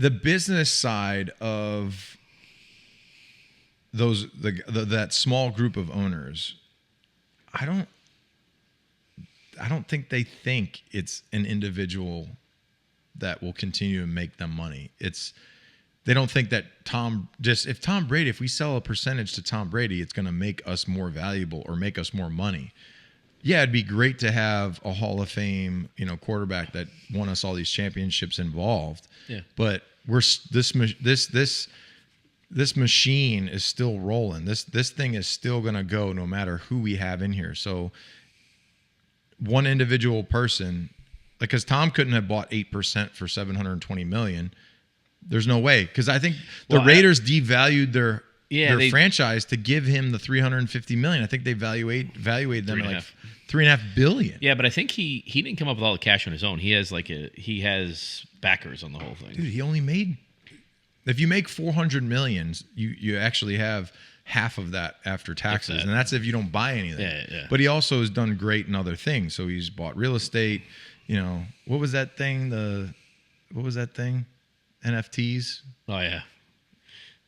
business side of that small group of owners, I don't think they think it's an individual that will continue to make them money. They don't think that if we sell a percentage to Tom Brady, it's going to make us more valuable or make us more money. Yeah, it'd be great to have a Hall of Fame, quarterback that won us all these championships involved. Yeah. But this machine is still rolling. This thing is still going to go no matter who we have in here. So one individual person, because Tom couldn't have bought 8% for $720 million. There's no way, because I think the Raiders devalued their franchise to give him the $350 million. I think they valuated them at like $3.5 billion. Yeah, but I think he didn't come up with all the cash on his own. He has backers on the whole thing. Dude, he only made, if you make $400 million, you actually have half of that after taxes, and that's if you don't buy anything. Yeah. But he also has done great in other things. So he's bought real estate. What was that thing? NFTs. Oh yeah,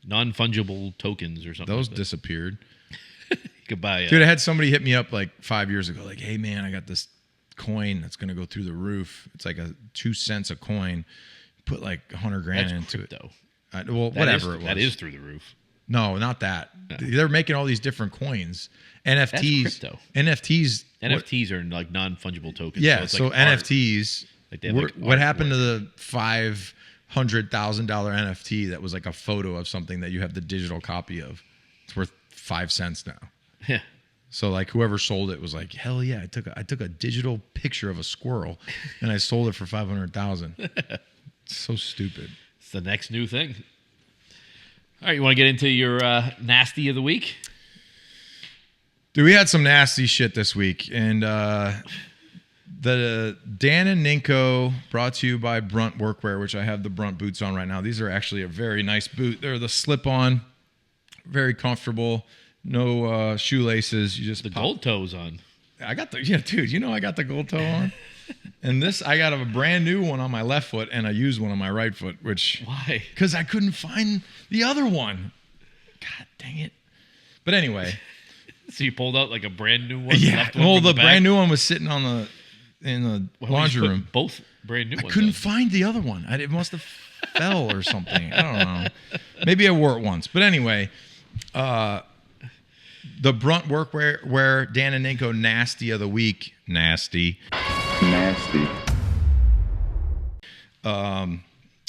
non-fungible tokens or something. Those disappeared. You could buy. Dude, I had somebody hit me up like 5 years ago. Like, hey man, I got this coin that's gonna go through the roof. It's like 2 cents a coin. Put like $100,000 into crypto. it. Whatever it was. That is through the roof. No, not that. No. They're making all these different coins. NFTs. That's crypto. NFTs are like non-fungible tokens. Yeah. So, like NFTs. Like what happened to the $500,000 NFT that was like a photo of something that you have the digital copy of? It's worth 5 cents now. Yeah. So like whoever sold it was like, hell yeah, I took a digital picture of a squirrel and I sold it for $500,000. It's so stupid. It's the next new thing. All right, you want to get into your nasty of the week? Dude, we had some nasty shit this week, and the Dan and Ninko, brought to you by Brunt Workwear, which I have the Brunt boots on right now. These are actually a very nice boot. They're the slip-on, very comfortable, no shoelaces. You just the gold toes on. I got I got the gold toe on. And I got a brand new one on my left foot and a used one on my right foot, why? Because I couldn't find the other one. God dang it. But anyway, So you pulled out like a brand new one? Yeah. Left one Well, from the back? brand new one was sitting in the Why would you laundry put room. Both brand new I ones. couldn't on? find the other one. It must have fell or something. I don't know. Maybe I wore it once. But anyway, the Brunt Workwear Dan and Ninko Nasty of the Week. Nasty.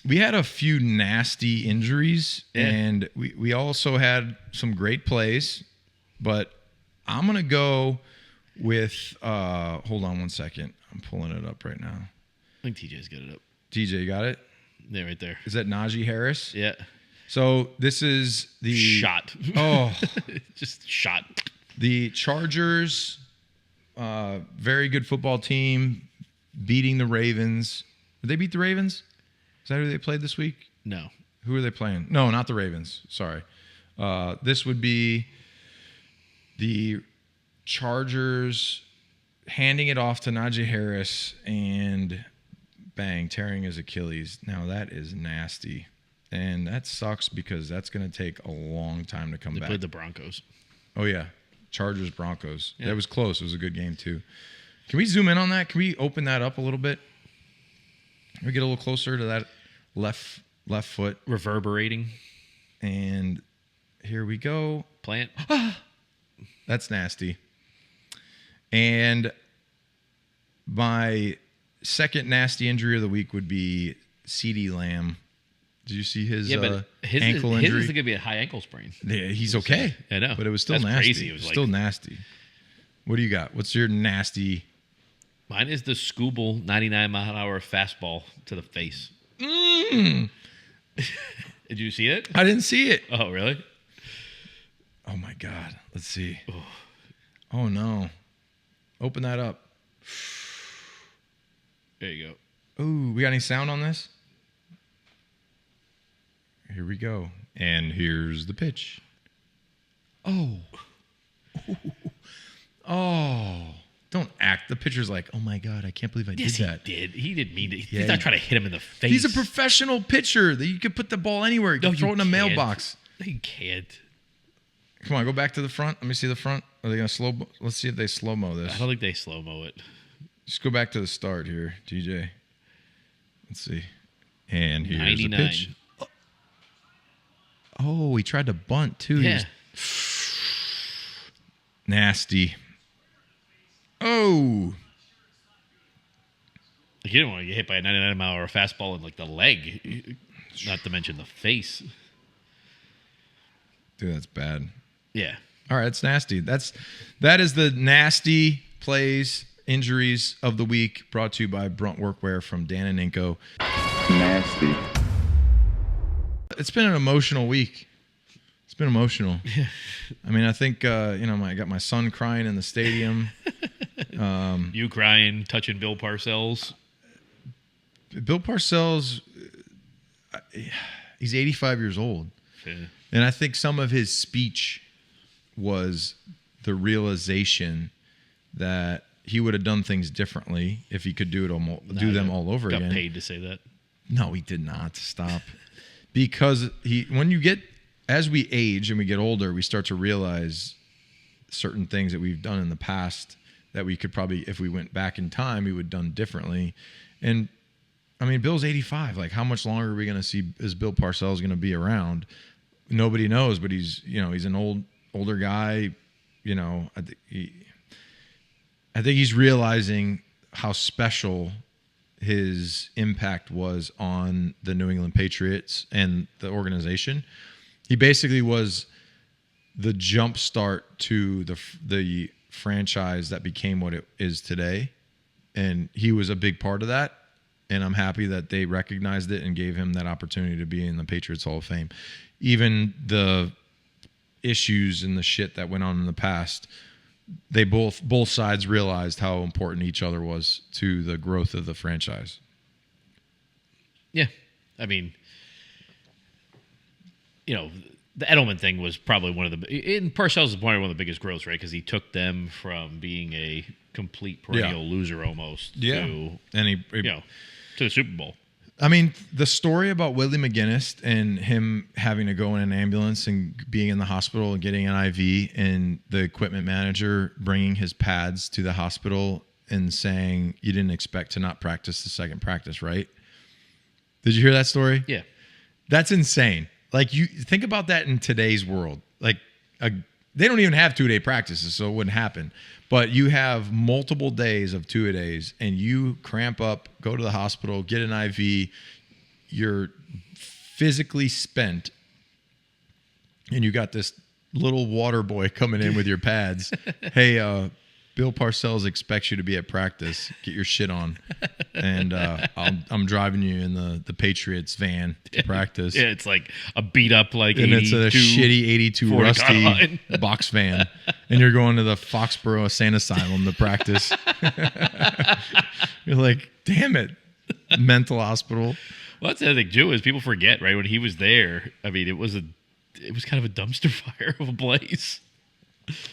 We had a few nasty injuries, and we also had some great plays. But I'm going to go with hold on one second. I'm pulling it up right now. I think TJ's got it up. TJ, you got it? Yeah, right there. Is that Najee Harris? Yeah. So this is the Shot. Oh, Just shot. the Chargers, very good football team, beating the Ravens. Did they beat the Ravens? Is that who they played this week? No. Who are they playing? No, not the Ravens. Sorry. This would be the Chargers handing it off to Najee Harris and bang, tearing his Achilles. Now that is nasty. And that sucks because that's going to take a long time to come They back. played the Broncos. Oh, yeah. Chargers, Broncos. Yeah. That was close. It was a good game, too. Can we zoom in on that? Can we open that up a little bit? Can we get a little closer to that left foot? Reverberating. And here we go. Plant. That's nasty. And my second nasty injury of the week would be CeeDee Lamb. Did you see his, his ankle his injury? is going to be a high ankle sprain. Yeah, he's okay. I know. But it was still That's nasty. crazy. It was still nasty. What do you got? What's your nasty? Mine is the Scooble 99-mile-an-hour fastball to the face. Mm. Did you see it? I didn't see it. Oh, really? Oh, my God. Let's see. Oh, no. Open that up. There you go. Ooh, we got any sound on this? Here we go. And here's the pitch. Oh. Oh. Don't act. The pitcher's like, oh, my God, I can't believe I Yes, did that. he did. He didn't mean to. Yeah, He's not he- trying to hit him in the face. He's a professional pitcher. That you could put the ball anywhere. You No, can throw it in a can't. mailbox. He can't. Come on, go back to the front. Let me see the front. Are they going to slow? Let's see if they slow-mo this. I don't think they slow-mo it. Just go back to the start here, TJ. Let's see. And here's 99. the pitch. Oh, he tried to bunt, too. He Yeah. was nasty. Oh. Like, you don't want to get hit by a 99-mile-an-hour fastball in, like, the leg. Not to mention the face. Dude, that's bad. Yeah. All right, it's nasty. That is the nasty plays, injuries of the week, brought to you by Brunt Workwear from Dan and Ninko. Nasty. It's been an emotional week. It's been emotional. I mean, I think I got my son crying in the stadium. You crying, touching Bill Parcells. Bill Parcells, he's 85 years old. Yeah. And I think some of his speech was the realization that he would have done things differently if he could do them all over got again. paid to say that. No, he did not. Stop. Because as we age and we get older, we start to realize certain things that we've done in the past that we could probably, if we went back in time, we would have done differently. And I mean, Bill's 85. Like, how much longer are we going to see? Is Bill Parcells going to be around? Nobody knows, but he's an older guy. I think he's realizing how special his impact was on the New England Patriots and the organization. He basically was the jump start to the franchise that became what it is today. And he was a big part of that. And I'm happy that they recognized it and gave him that opportunity to be in the Patriots Hall of Fame. Even the issues and the shit that went on in the past, they both sides realized how important each other was to the growth of the franchise. Yeah. I mean, the Edelman thing was probably Parcells is probably one of the biggest growths, right? Because he took them from being a complete perennial loser almost to And he to the Super Bowl. I mean, the story about Willie McGinnis and him having to go in an ambulance and being in the hospital and getting an IV, and the equipment manager bringing his pads to the hospital and saying, you didn't expect to not practice the second practice, right? Did you hear that story? Yeah. That's insane. Like, you think about that in today's world. Like, they don't even have 2-day practices, so it wouldn't happen. But you have multiple days of 2-a-days, and you cramp up, go to the hospital, get an IV. You're physically spent, and you got this little water boy coming in with your pads. Hey, Bill Parcells expects you to be at practice. Get your shit on. And I'm driving you in the Patriots van to practice. Yeah, it's like a beat up like and 82. It's a shitty 82 Ford rusty Carline. box van. And you're going to the Foxborough Insane Asylum to practice. You're like, damn it. Mental hospital. Well, that's the other thing, too, is people forget, right? When he was there, I mean, it was kind of a dumpster fire of a place.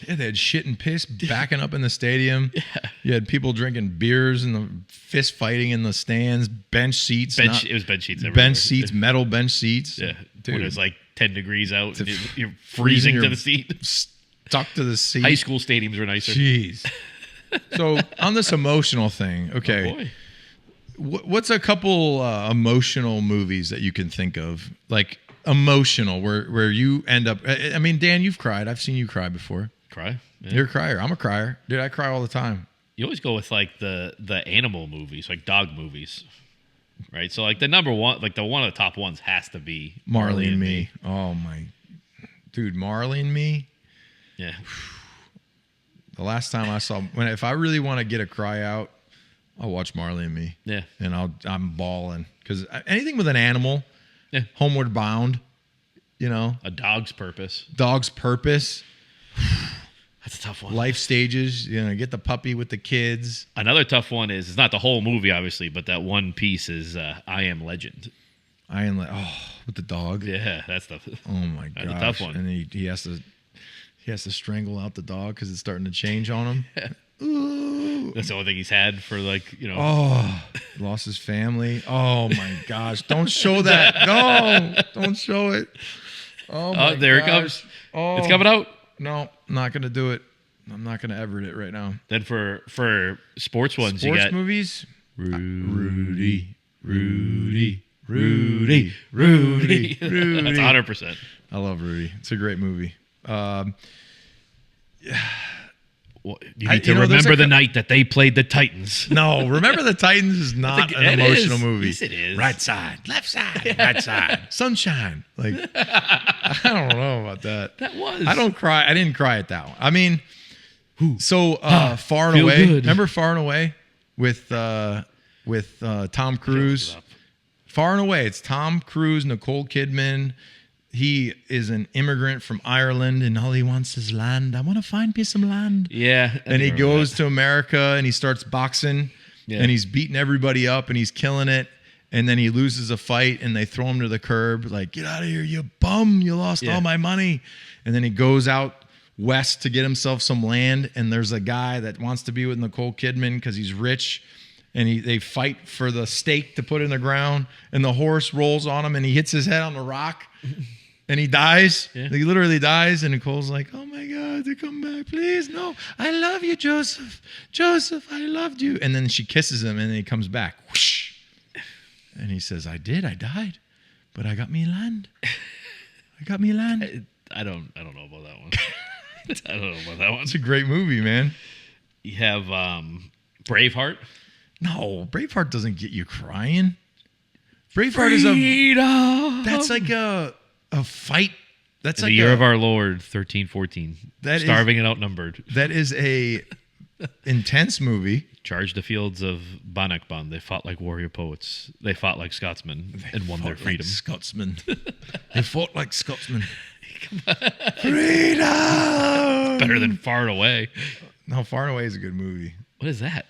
Yeah, they had shit and piss backing up in the stadium. Yeah. You had people drinking beers and the fist fighting in the stands, bench seats. It was bench seats everywhere. Bench seats, metal bench seats. Yeah. Dude. When it was like 10 degrees out, and you're freezing to the seat. Stuck to the seat. High school stadiums were nicer. Jeez. So on this emotional thing, okay. Oh, boy. What's a couple emotional movies that you can think of? Like emotional, where you end up. I mean, Dan, you've cried. I've seen you cry before. Cry? Yeah. You're a crier. I'm a crier. Dude, I cry all the time. You always go with like the animal movies, like dog movies. Right? So like the number one, like the one of the top ones has to be Marley and Me. Oh my. Dude, Marley and Me. Yeah. The last time I saw, if I really want to get a cry out, I'll watch Marley and Me. Yeah. And I'm bawling. Because anything with an animal, Yeah. Homeward Bound, you know. A Dog's Purpose. Dog's Purpose. That's a tough one. Life Stages, you know, get the puppy with the kids. Another tough one is, it's not the whole movie, obviously, but that one piece is I Am Legend. With the dog. Yeah, that's the. Oh my That's gosh. a tough one. And he has to strangle out the dog because it's starting to change on him. Ooh. That's the only thing he's had for like, you know. Oh, lost his family. Oh my gosh. Don't show that. No, don't show it. Oh my gosh. There it comes. Oh. It's coming out. No, I'm not going to do it. I'm not going to ever it right now. Then for sports ones, you Sports got movies? Rudy. Rudy. That's 100%. I love Rudy. It's a great movie. Well, you need to remember the night that they played the Titans. No, Remember the Titans is not an emotional movie. Yes, it is. Right side, left side, right side, sunshine. Like, I don't know about that. That was. I don't cry. I didn't cry at that one. I mean, so Far and Feel Away. good. Remember Far and Away with Tom Cruise? Far and Away. It's Tom Cruise, Nicole Kidman. He is an immigrant from Ireland, and all he wants is land. I want to find me some land. Yeah. And he goes to America, and he starts boxing, and he's beating everybody up, and he's killing it. And then he loses a fight, and they throw him to the curb, like, get out of here, you bum. You lost all my money. And then he goes out west to get himself some land, and there's a guy that wants to be with Nicole Kidman because he's rich. And they fight for the stake to put in the ground, and the horse rolls on him, and he hits his head on the rock, and he dies. Yeah. He literally dies, and Nicole's like, oh my God, to come back, please, no, I love you, Joseph. Joseph, I loved you. And then she kisses him, and then he comes back. Whoosh. And he says, I died, but I got me land. I got me land. I don't know about that one. I don't know about that one. It's a great movie, man. You have Braveheart. No, Braveheart doesn't get you crying. Braveheart is that's like a fight. That's In like the year of our Lord, 1314. That is- starving and outnumbered. that is a intense movie. Charged the fields of Bannockburn. They fought like warrior poets. They fought like Scotsmen and won their freedom. Like Scotsmen. They fought like Scotsmen. Freedom. Better than Far and Away. No, Far and Away is a good movie. What is that?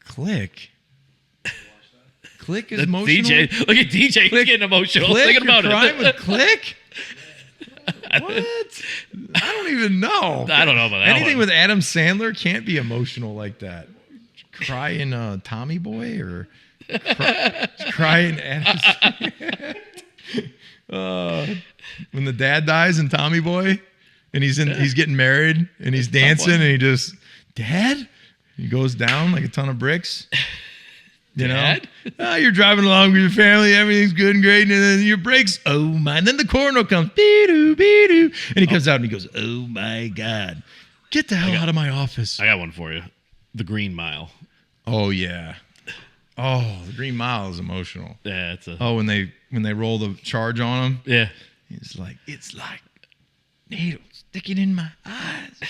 Click. Click is The emotional. DJ. Look at DJ. He's Click. getting emotional. Click, Thinking about you're crying it. with Click? What? I don't even know. I don't know about that Anything one. with Adam Sandler can't be emotional like that. crying Tommy Boy or crying when the dad dies in Tommy Boy and he's getting married and he's dancing and he just Dad? He goes down like a ton of bricks. You Dad? know? You're driving along with your family, everything's good and great, and then your brakes, oh my, and then the coroner comes, be-doo, be-doo, and he comes out and he goes, oh my God. Get the hell out of my office. I got one for you. The Green Mile. Oh yeah. Oh, the Green Mile is emotional. Yeah, it's a. Oh, when they roll the charge on him, Yeah. it's like needles sticking in my eyes.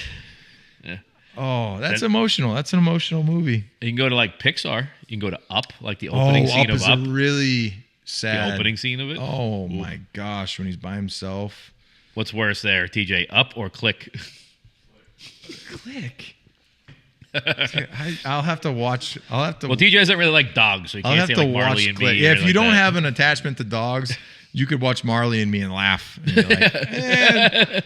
Yeah. Oh, that's emotional. That's an emotional movie. You can go to like Pixar. You can go to Up, like the opening scene of Up. Is really sad. The opening scene of it. Oh my gosh, when he's by himself. What's worse there, TJ? Up or Click? Click. I'll have to watch. Well, TJ doesn't really like dogs, so he I'll can't have say to like watch Marley and Click. Me. Yeah, or if you like don't that. have an attachment to dogs, you could watch Marley and Me and laugh. And you're like,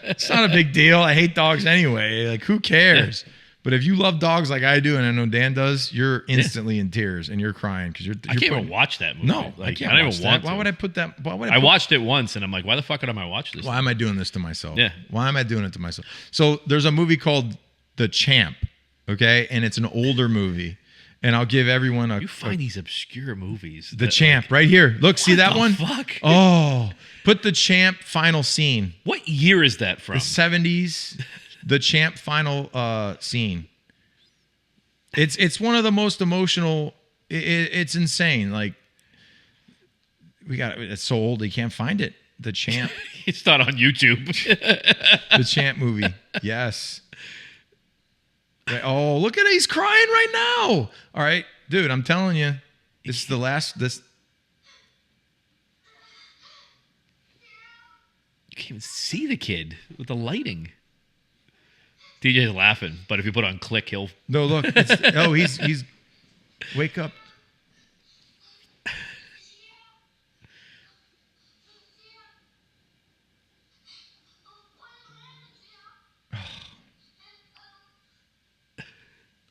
it's not a big deal. I hate dogs anyway. Like, who cares? But if you love dogs like I do, and I know Dan does, you're instantly in tears and you're crying because you're. I can't even watch that movie. No, like, I can't. I don't watch even that. want to. Why would I put that? I watched it once, and I'm like, why the fuck am I watch this? Why am I doing this to myself? Yeah. Why am I doing it to myself? So there's a movie called The Champ, okay, and it's an older movie, and I'll give everyone You find these obscure movies. The Champ right here. Look, see that the one? fuck? Oh, put The Champ final scene. What year is that from? The 70s. The Champ final scene. It's one of the most emotional. It's insane. Like it's so old you can't find it. The Champ. It's not on YouTube. The Champ movie. Yes. Right. Oh, look at it. He's crying right now. All right, dude. I'm telling you, this is the last. This. You can't even see the kid with the lighting. DJ's laughing, but if you put on Click, he'll. No, look. He's. Wake up.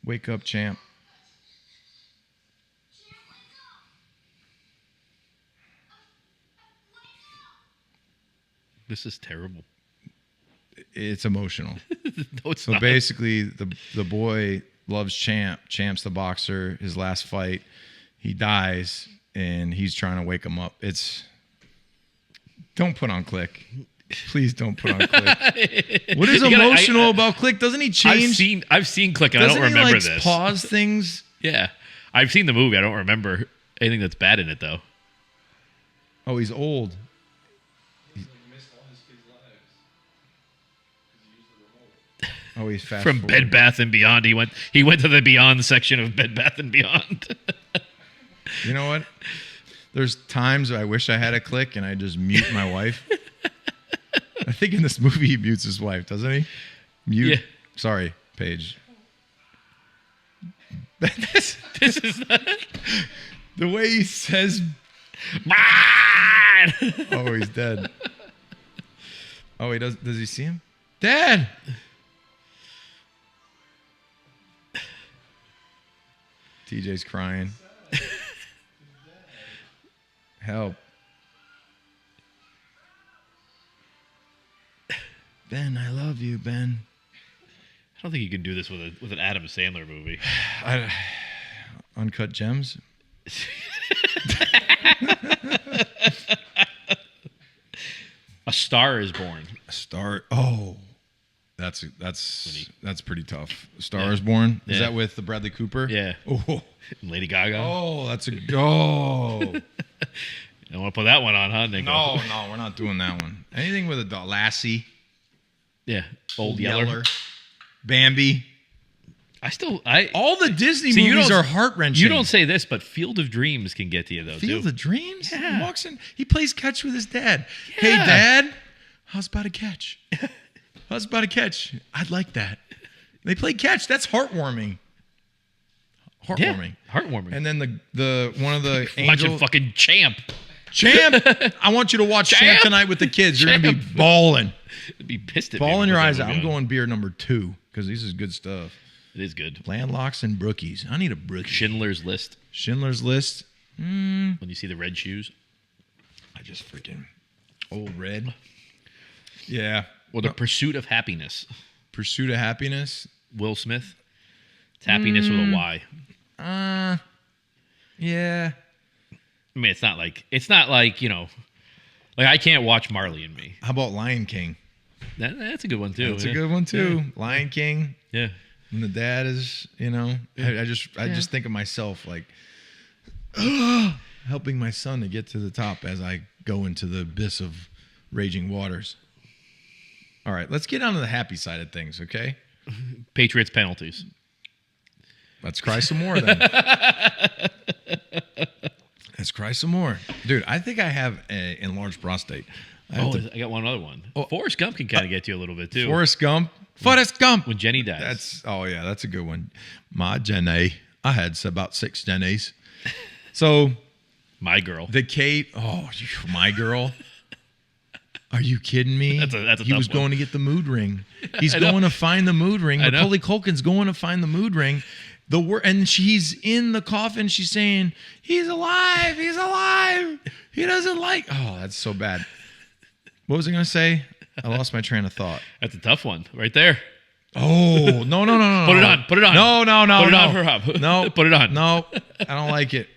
Wake up, champ. This is terrible. It's emotional. No, it's So not. basically, the boy loves Champ. Champ's the boxer. His last fight, he dies, and he's trying to wake him up. Don't put on Click. Please don't put on Click. What is emotional about Click? Doesn't he change? I've seen Click, and I don't remember he, this. Pause things. Yeah, I've seen the movie. I don't remember anything that's bad in it though. Oh, he's old. Oh, he's fast From forward. Bed Bath and Beyond, he went to the Beyond section of Bed Bath and Beyond. You know what? There's times I wish I had a Click and I just mute my wife. I think in this movie he mutes his wife, doesn't he? Mute. Yeah. Sorry, Paige. This is not. The way he says, Mine! "Oh, he's dead." Oh, he does. Does he see him? Dad. TJ's crying. Help. Ben, I love you, Ben. I don't think you can do this with an Adam Sandler movie. Uncut Gems. A Star is Born. Oh, that's pretty tough. Star is Born. Is Yeah. that with the Bradley Cooper? Yeah. Oh, Lady Gaga. oh, that's a go. I want to put that one on, huh, Ninko? No, we're not doing that one. Anything with a dog. Lassie, Yeah. Old Yeller. Bambi. All the Disney See, you movies don't- are heart wrenching. You don't say this, but Field of Dreams can get to you, though, Field too. of Dreams. Yeah. He walks in. He plays catch with his dad. Hey, Yeah. Dad, how's about a catch? How's about a catch? I'd like that. They play catch. That's heartwarming. Heartwarming. Yeah. Heartwarming. And then the one of the Watching angel fucking Champ. Champ. I want you to watch Champ tonight with the kids. You're gonna be balling, I'd be pissed at me. bawling if your I eyes put out. that I'm movie on. going beer number 2 because this is good stuff. It is good. Landlocks and brookies. I need a brookie. Schindler's List. Schindler's List. When you see the red shoes. I just freaking old red. Yeah. Or The Pursuit of Happiness. Pursuit of Happiness. Will Smith. It's happiness with a Y. Yeah. I mean, it's not like like I can't watch Marley and Me. How about Lion King? That's a good one too. That's a good one too. Lion King. Yeah. And the dad is, I just think of myself like helping my son to get to the top as I go into the abyss of raging waters. All right, let's get on to the happy side of things, okay? Patriots penalties. Let's cry some more then. Let's cry some more. Dude, I think I have an enlarged prostate. I got one other one. Forrest Gump can kind of get you a little bit too. Forrest Gump. When Jenny dies. That's a good one. My Jenny. I had about 6 Jennies. So My Girl. the Kate. Oh, My Girl. Are you kidding me? That's a he tough was one. going to get the mood ring. He's going to find the mood ring. I know. Macaulay Culkin's going to find the mood ring. And she's in the coffin. She's saying, "He's alive. He's alive. He doesn't like." Oh, that's so bad. What was I going to say? I lost my train of thought. That's a tough one right there. Oh, no. Put it on. Put it on. No. Put it no. on for Rob. No. Put it on. No, I don't like it.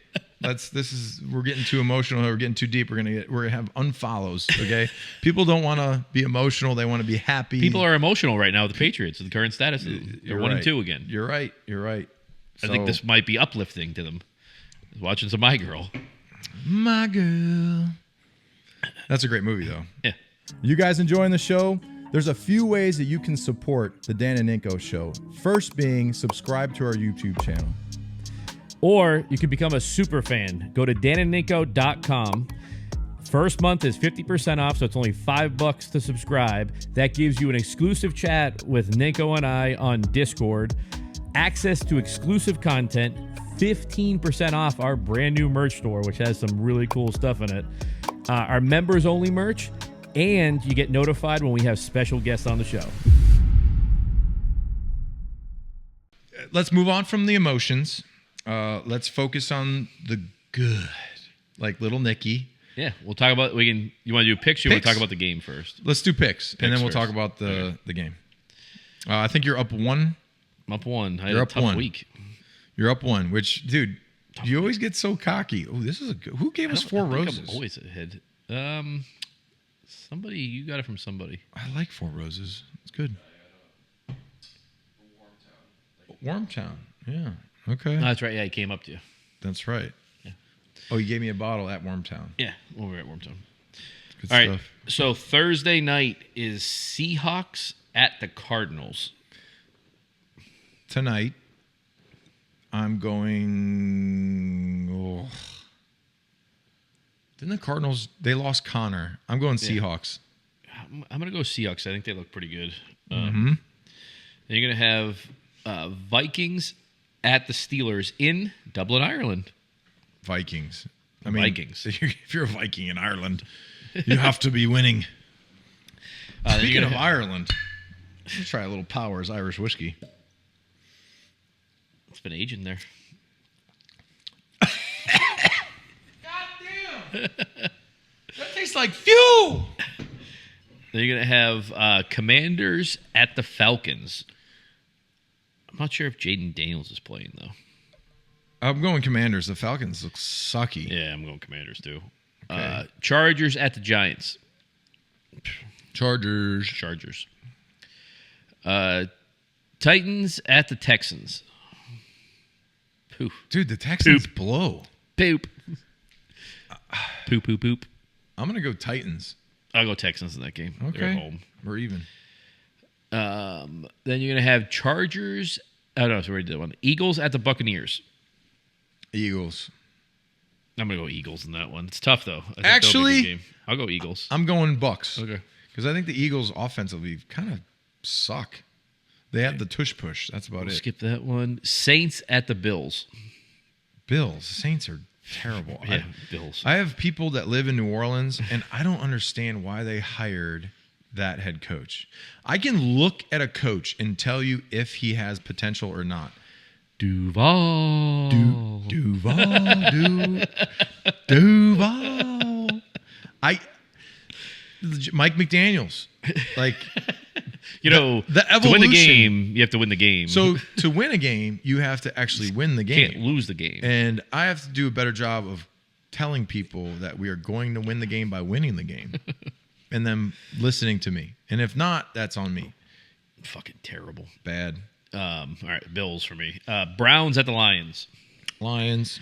We're getting too emotional. We're getting too deep. We're gonna have unfollows. Okay, people don't want to be emotional. They want to be happy. People are emotional right now with the Patriots. The current status is they're You're 1-2 right. again. You're right. I think this might be uplifting to them. Watching some My Girl. My Girl. That's a great movie, though. Yeah. You guys enjoying the show? There's a few ways that you can support the Dan and Ninko Show. First being subscribe to our YouTube channel. Or you can become a super fan. Go to danandninko.com. First month is 50% off, so it's only $5 to subscribe. That gives you an exclusive chat with Ninko and I on Discord, access to exclusive content, 15% off our brand new merch store, which has some really cool stuff in it, our members only merch, and you get notified when we have special guests on the show. Let's move on from the emotions. Let's focus on the good, like little Nicky. Yeah. We'll talk about you want to do picks or you want to Picks? talk about the game first? Let's do picks and then we'll first. talk about the game. I think you're up 1. I'm up 1. I had You're a up tough 1. week. You're up 1, which, dude, you always get so cocky. Oh, this is a good. Who gave us 4 I think roses? I'm always ahead. Somebody, you got it from somebody. I like 4 roses. It's good. Wormtown. Yeah. Okay. No, that's right. Yeah, he came up to you. That's right. Yeah. Oh, you gave me a bottle at Wormtown. Yeah, when we were at Wormtown. Good All right. stuff. So Thursday night is Seahawks at the Cardinals. Tonight, I'm going. Oh. Didn't the Cardinals? They lost Connor. I'm going Seahawks. I'm going to go Seahawks. I think they look pretty good. Then you're going to have Vikings at the Steelers in Dublin, Ireland. Vikings. Vikings. If you're a Viking in Ireland, you have to be winning. Speaking of Ireland, let's try a little Powers Irish whiskey. It's been aging there. God damn! That tastes like fuel. Then you're going to have Commanders at the Falcons. I'm not sure if Jaden Daniels is playing, though. I'm going Commanders. The Falcons look sucky. Yeah, I'm going Commanders, too. Okay. Chargers at the Giants. Chargers. Titans at the Texans. Poof. Dude, the Texans blow. Poop. Poop. I'm going to go Titans. I'll go Texans in that game. Okay. They're at home. We're even. Then you're going to have Chargers. Oh, no, sorry, I did that one. Eagles at the Buccaneers. Eagles. I'm going to go Eagles in that one. It's tough, though. I think Actually, they'll be a good game. I'll go Eagles. I'm going Bucks. Okay. Because I think the Eagles offensively kind of suck. They have the tush push. That's about We'll it. skip that one. Saints at the Bills. Bills. Saints are terrible. Yeah, Bills. I have people that live in New Orleans, and I don't understand why they hired that head coach. I can look at a coach and tell you if he has potential or not. Duval. Duval. Mike McDaniels. Like, the evolution. to win the game, you have to win the game. So to win a game, you have to actually win the game. Can't lose the game. And I have to do a better job of telling people that we are going to win the game by winning the game and then listening to me. And if not, that's on me. Fucking terrible. Bad. All right, Bills for me. Browns at the Lions. Lions.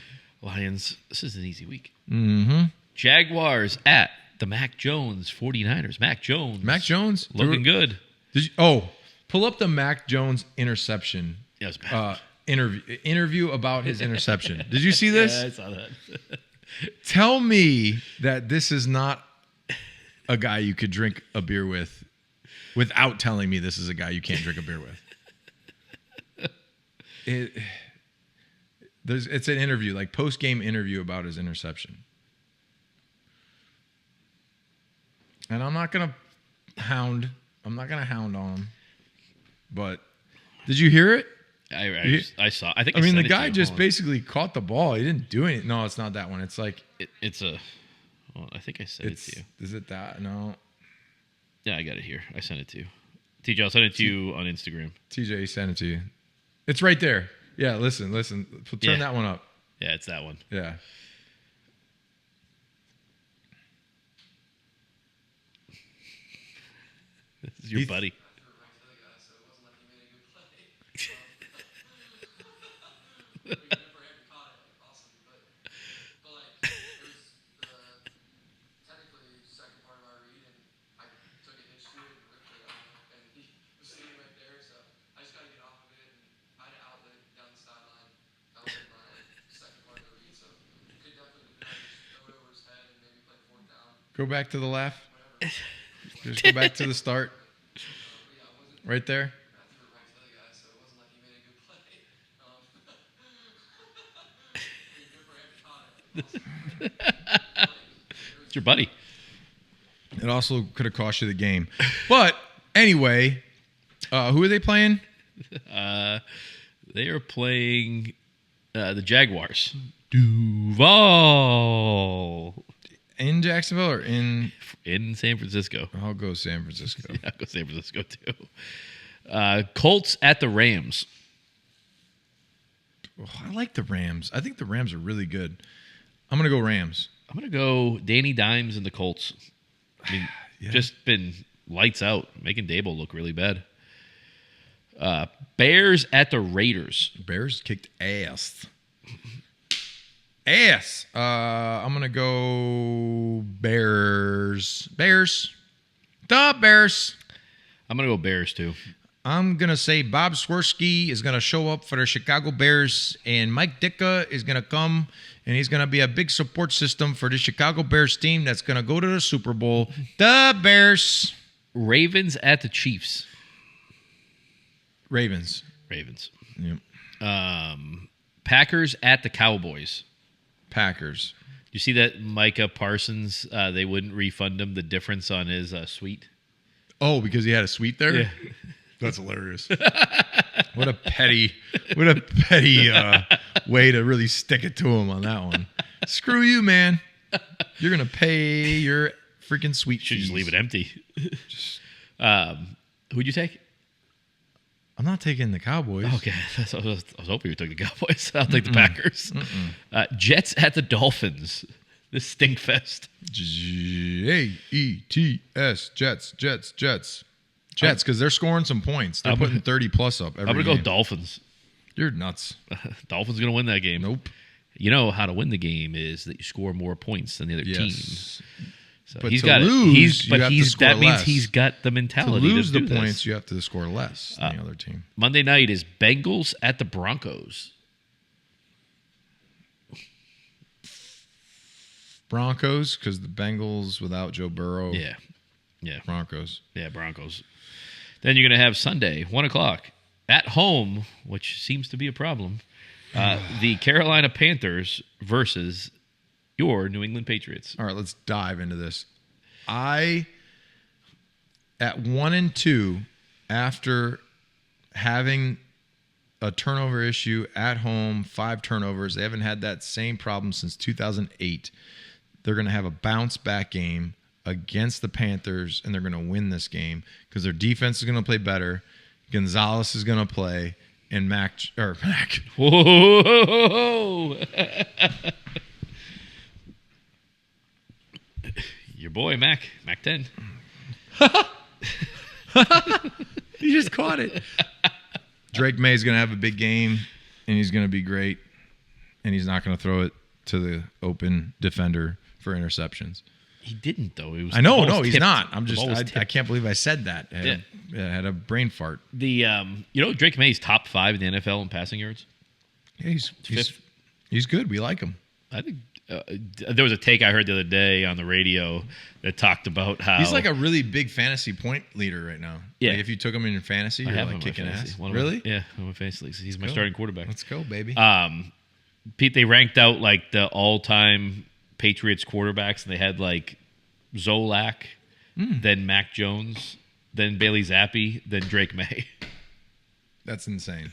This is an easy week. Mm-hmm. Jaguars at the Mac Jones 49ers. Mac Jones. Looking good. Pull up the Mac Jones interception. Yeah, it was bad. Interview about his interception. Did you see this? Yeah, I saw that. Tell me that this is not a guy you could drink a beer with without telling me this is a guy you can't drink a beer with. It's an interview, like post-game interview about his interception. And I'm not gonna hound on him. But did you hear it? I saw. I think. I mean, the guy just basically caught the ball. He didn't do anything. No, it's not that one. It's like it's a. Well, I think I sent it to you. Is it that? No. Yeah, I got it here. I sent it to you. TJ, I'll send it to you on Instagram. TJ sent it to you. It's right there. Yeah, listen. Turn that one up. Yeah, it's that one. Yeah. This is your buddy. Go back to the laugh. Just go back to the start. Right there. It's your buddy. It also could have cost you the game. But anyway, who are they playing? They are playing the Jaguars. Duval. In Jacksonville or in San Francisco? I'll go San Francisco. Yeah, I'll go San Francisco too. Colts at the Rams. Oh, I like the Rams. I think the Rams are really good. I'm going to go Rams. I'm going to go Danny Dimes and the Colts. I mean, just been lights out, making Dable look really bad. Bears at the Raiders. Bears kicked ass. I'm going to go Bears. The Bears. I'm going to go Bears too. I'm going to say Bob Swirsky is going to show up for the Chicago Bears, and Mike Ditka is going to come, and he's going to be a big support system for the Chicago Bears team that's going to go to the Super Bowl. The Bears. Ravens at the Chiefs. Ravens. Yep. Yep. Packers at the Cowboys. Packers. You see that Micah Parsons, they wouldn't refund him the difference on his suite? Oh, because he had a suite there? Yeah. That's hilarious. What a petty way to really stick it to him on that one. Screw you, man. You're going to pay your freaking suite Should fees. just leave it empty. Who'd you take? I'm not taking the Cowboys. Okay. I was hoping you took the Cowboys. I'll take the Packers. Jets at the Dolphins. This stink fest. Jets. Jets, because they're scoring some points. They're putting 30 plus up every I'm going to game. go Dolphins. You're nuts. Dolphins going to win that game. Nope. You know how to win the game is that you score more points than the other team. So But he's to got lose, you have to score that means less. he's got the To mentality lose to the do points, this. you have to score less than the other team. Monday night is Bengals at the Broncos. Broncos, because the Bengals without Joe Burrow. Yeah. Broncos. Yeah, Broncos. Then you're going to have Sunday, 1 o'clock, at home, which seems to be a problem. The Carolina Panthers versus your New England Patriots. All right, let's dive into this. I at 1-2 after having a turnover issue at home, 5 turnovers. They haven't had that same problem since 2008. They're going to have a bounce back game against the Panthers, and they're going to win this game because their defense is going to play better. Gonzalez is going to play, and Mac. Whoa. Your boy, Mac 10. You just caught it. Drake May's going to have a big game, and he's going to be great, and he's not going to throw it to the open defender for interceptions. He didn't, though. It was I know, no, he's not. I'm just, I tipped. can't believe I said that. I had a brain fart. Drake May's top 5 in the NFL in passing yards. Yeah, he's good. We like him. I think there was a take I heard the other day on the radio that talked about how He's like a really big fantasy point leader right now. Yeah. Like if you took him in your fantasy, I you're have like him in my kicking fantasy. ass. One of Really? my fantasy leagues. He's my Cool. starting quarterback. Let's go, baby. Pete, they ranked out like the all-time Patriots quarterbacks, and they had like Zolak, then Mac Jones, then Bailey Zappi, then Drake May. That's insane.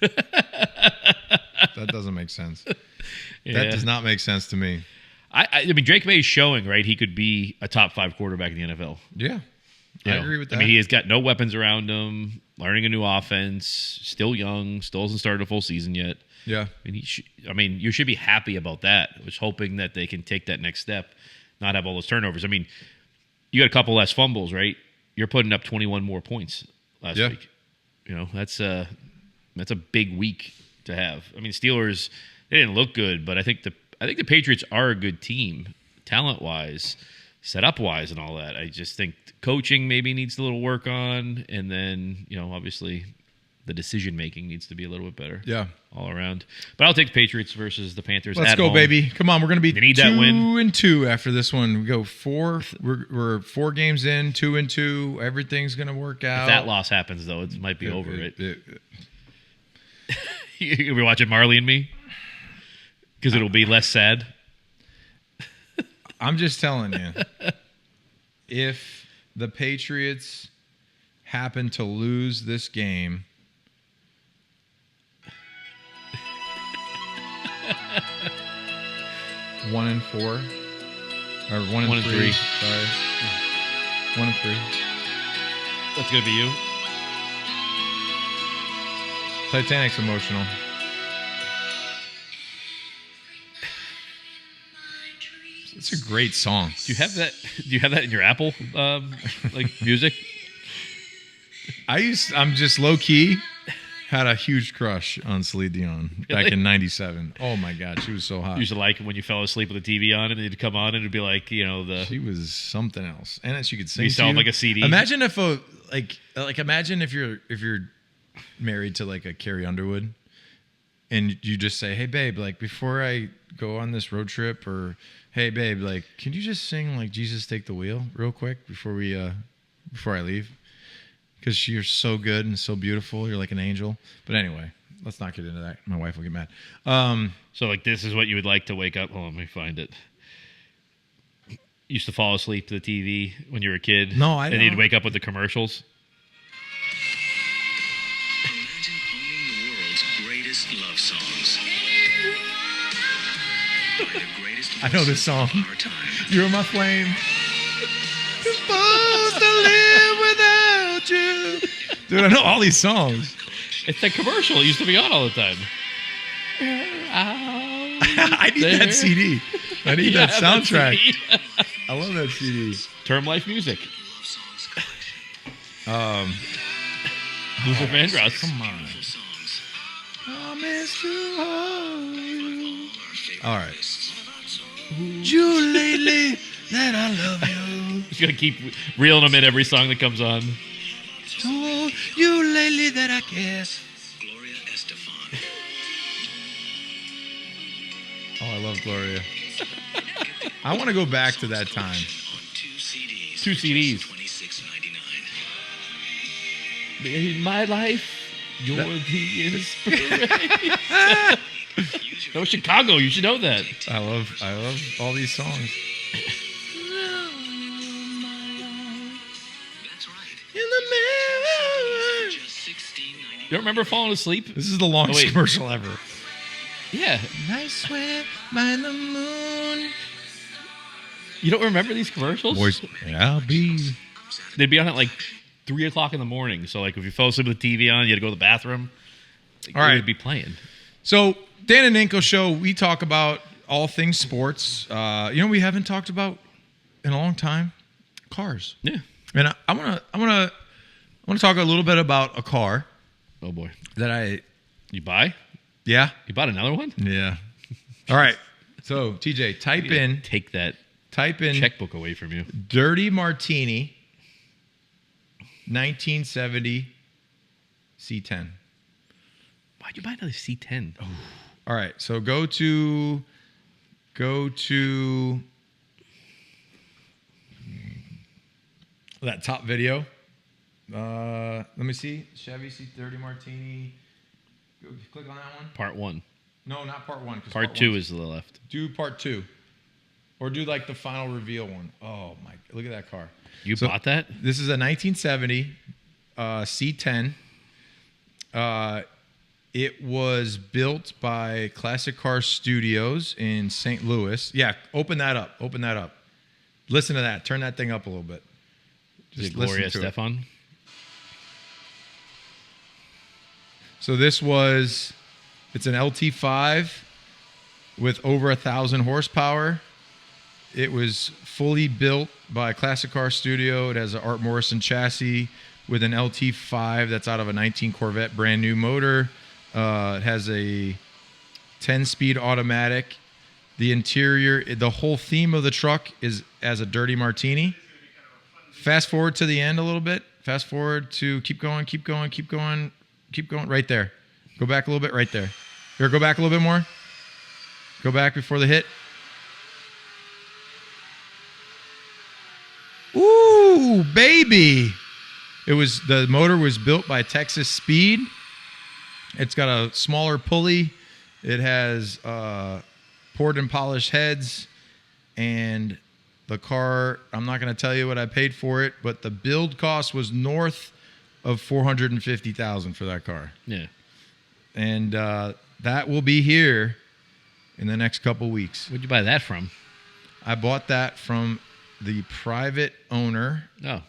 That doesn't make sense. Yeah. That does not make sense to me. I mean, Drake May is showing, right? He could be a top 5 quarterback in the NFL. Yeah. You I know, agree with that. I mean, he has got no weapons around him, learning a new offense, still young, still hasn't started a full season yet. Yeah. And you should be happy about that. I was hoping that they can take that next step, not have all those turnovers. I mean, you got a couple less fumbles, right? You're putting up 21 more points last week. You know, that's a big week to have. I mean, Steelers, they didn't look good, but I think the Patriots are a good team, talent-wise, setup-wise, and all that. I just think coaching maybe needs a little work on, and then, obviously the decision-making needs to be a little bit better. Yeah. All around. But I'll take the Patriots versus the Panthers. Let's at go, home. baby. Come on, we're going to be They need that win. 2-2 after this one. We go 4. We're 4 games in, 2-2. Everything's going to work out. If that loss happens, though, it might be over, right? You'll be watching Marley and Me? Because it'll be less sad. I'm just telling you, if the Patriots happen to lose this game, (1-4) or 1-3. Sorry, 1-3. That's going to be you. Titanic's emotional. It's a great song. Do you have that? Do you have that in your Apple music? I'm just low key had a huge crush on Celine Dion back in '97. Oh my god, she was so hot. You used to like when you fell asleep with the TV on and it'd come on and it'd be like, She was something else, and she could sing. You sound like a CD. Imagine if imagine if you're married to like a Carrie Underwood, and you just say, "Hey babe, like before I go on this road trip," or "Hey babe, like can you just sing like Jesus Take the Wheel real quick before I leave?" Because you're so good and so beautiful. You're like an angel. But anyway, let's not get into that. My wife will get mad. So like this is what you would like to wake up. Hold on, let me find it. Used to fall asleep to the TV when you were a kid. No, I And don't. you'd wake up with the commercials. Imagine owning the world's greatest love songs. By the greatest I know this song. voices of our time. You're my flame. Supposed to live without you. Dude, I know all these songs. It's that commercial. It used to be on all the time. I need that CD. I need that soundtrack. I love that CD. Term Life Music. Love songs. Luther Vandross. Come on. Beautiful songs. Promise to hold you. All our favorite All right. lists. You lately that I love you. He's going to keep reeling them in every song that comes on. Told you lately that I care. Gloria Estefan. Oh, I love Gloria. I want to go back to that time. On 2 CDs. Two CDs. $26.99. In my life, you're the inspiration. That was Chicago. You should know that. I love all these songs. That's right. In the don't remember falling asleep? This is the longest wait. commercial ever. Yeah. I swear by the moon. You don't remember these commercials? Boys, I'll be. They'd be on at like 3 o'clock in the morning. So like if you fell asleep with the TV on, you had to go to the bathroom. All right. They'd be playing. So, Dan and Ninko Show, we talk about all things sports. We haven't talked about in a long time? Cars. Yeah. And I want to talk a little bit about a car Oh boy. that You buy? yeah. You bought another one? Yeah. All right. So, TJ, type in Take that Type in checkbook away from you. Dirty Martini 1970 C10. Why'd you buy another C10? Oh. All right, so go to that top video. Let me see. Chevy C30 Martini. Go, click on that one. Part 1. No, not part 1. Part 2 is to the left. Do part 2. Or do like the final reveal one. Oh my! Look at that car. You bought that? This is a 1970 C10. It was built by Classic Car Studios in St. Louis. Yeah, open that up. Open that up. Listen to that. Turn that thing up a little bit. Is it Gloria listen to it. Stefan? So it's an LT5 with over 1,000 horsepower. It was fully built by Classic Car Studio. It has an Art Morrison chassis with an LT5 that's out of a 19 Corvette brand new motor. It has a 10-speed automatic. The interior, the whole theme of the truck is as a Dirty Martini. Fast forward to the end a little bit. Fast forward to keep going. Right there. Go back a little bit. Right there. Here, go back a little bit more. Go back before the hit. Ooh, baby. The motor was built by Texas Speed. It's got a smaller pulley. It has poured and polished heads. And the car, I'm not going to tell you what I paid for it, but the build cost was north of $450,000 for that car. Yeah. And that will be here in the next couple weeks. Where'd you buy that from? I bought that from the private owner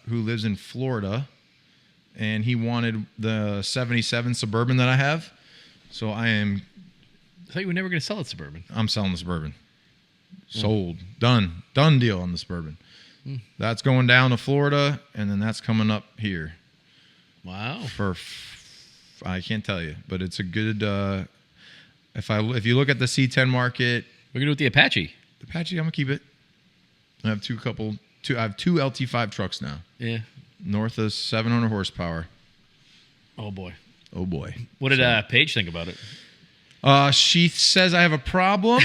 who lives in Florida, and he wanted the 77 Suburban that I have. So I thought you were never going to sell it Suburban. I'm selling the Suburban. Sold. Done deal on the Suburban. That's going down to Florida, and then that's coming up here. Wow. I can't tell you, but it's a good. If you look at the C10 market, We're going to do with the Apache. the Apache, I'm gonna keep it. I have I have two LT5 trucks now, Yeah. north of 700 horsepower. Oh, boy. Oh boy. What did Paige think about it? She says I have a problem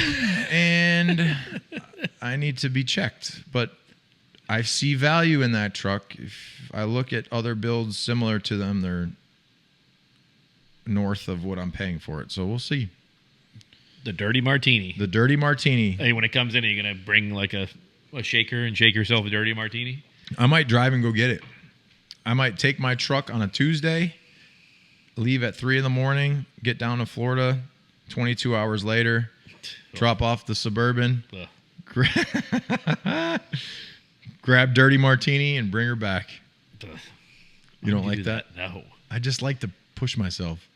and I need to be checked, but I see value in that truck. If I look at other builds similar to them, they're north of what I'm paying for it. So we'll see. The Dirty Martini. The Dirty Martini. Hey, when it comes in, are you going to bring like a shaker and shake yourself a Dirty Martini? I might drive and go get it. I might take my truck on a Tuesday, leave at 3 a.m, get down to Florida, 22 hours later, drop off the Suburban, Ugh. grab Dirty Martini, and bring her back. Ugh. You don't Why would like do that? No. I just like to push myself.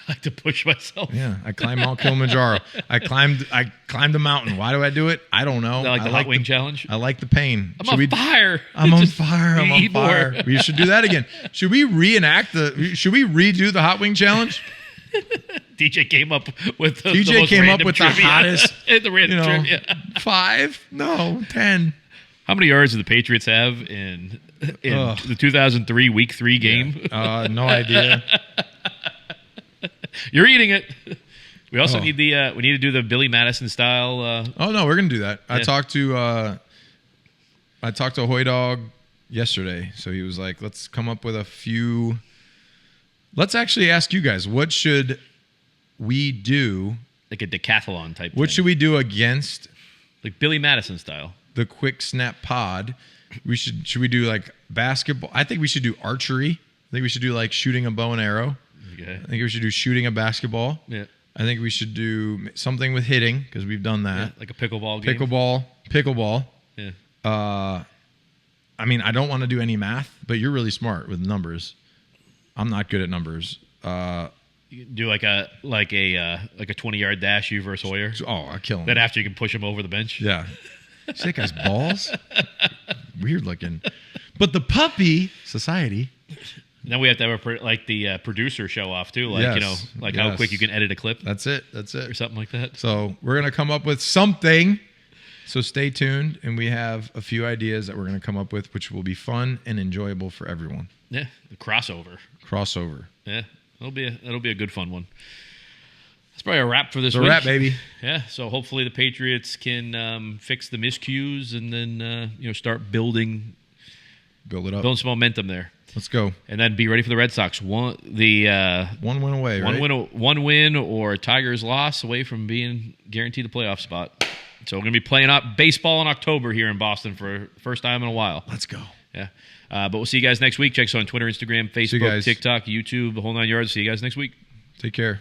I like to push myself. Yeah, I climbed Mount Kilimanjaro. I climbed the mountain. Why do I do it? I don't know. Is that like the hot wing challenge? I like the pain. I'm on fire. I'm on Just fire. I'm on eat more. fire. We should do that again. Should we redo the hot wing challenge? DJ came up with the DJ most came up random with trivia. the hottest. The random trivia. 5? No, 10. How many yards do the Patriots have in Ugh. the 2003 Week 3 game? No idea. You're eating it. We also need we need to do the Billy Madison style. Oh no, we're gonna do that. Yeah. I talked to Hoy Dog yesterday, so he was like, "Let's come up with a few." Let's actually ask you guys, what should we do? Like a decathlon type. What thing. should we do against Like Billy Madison style. the Quick Snap Pod? Should we do like basketball? I think we should do archery. I think we should do like shooting a bow and arrow. Okay. I think we should do shooting a basketball. Yeah. I think we should do something with hitting because we've done Yeah, that. like a pickleball game. Pickleball. Yeah. I mean, I don't want to do any math, but you're really smart with numbers. I'm not good at numbers. You can do like a 20-yard dash, you versus Hoyer. Oh, I kill him. Then after you can push him over the bench. Yeah. See that guy's balls? Weird looking. But the puppy society. Then we have to have the producer show off too, like Yes, how yes. quick you can edit a clip That's it. or something like that. So we're going to come up with something. So stay tuned. And we have a few ideas that we're going to come up with, which will be fun and enjoyable for everyone. Yeah, the crossover. Yeah, that'll be a good fun one. That's probably a wrap for this week. It's a wrap, baby. Yeah, so hopefully the Patriots can fix the miscues and then start building Build it up. some momentum there. Let's go. And then be ready for the Red Sox. One One win away, right? one win or Tigers loss away from being guaranteed a playoff spot. So we're going to be playing up baseball in October here in Boston for the first time in a while. Let's go. Yeah. But we'll see you guys next week. Check us on Twitter, Instagram, you Facebook, guys. TikTok, YouTube, the whole 9 yards. See you guys next week. Take care.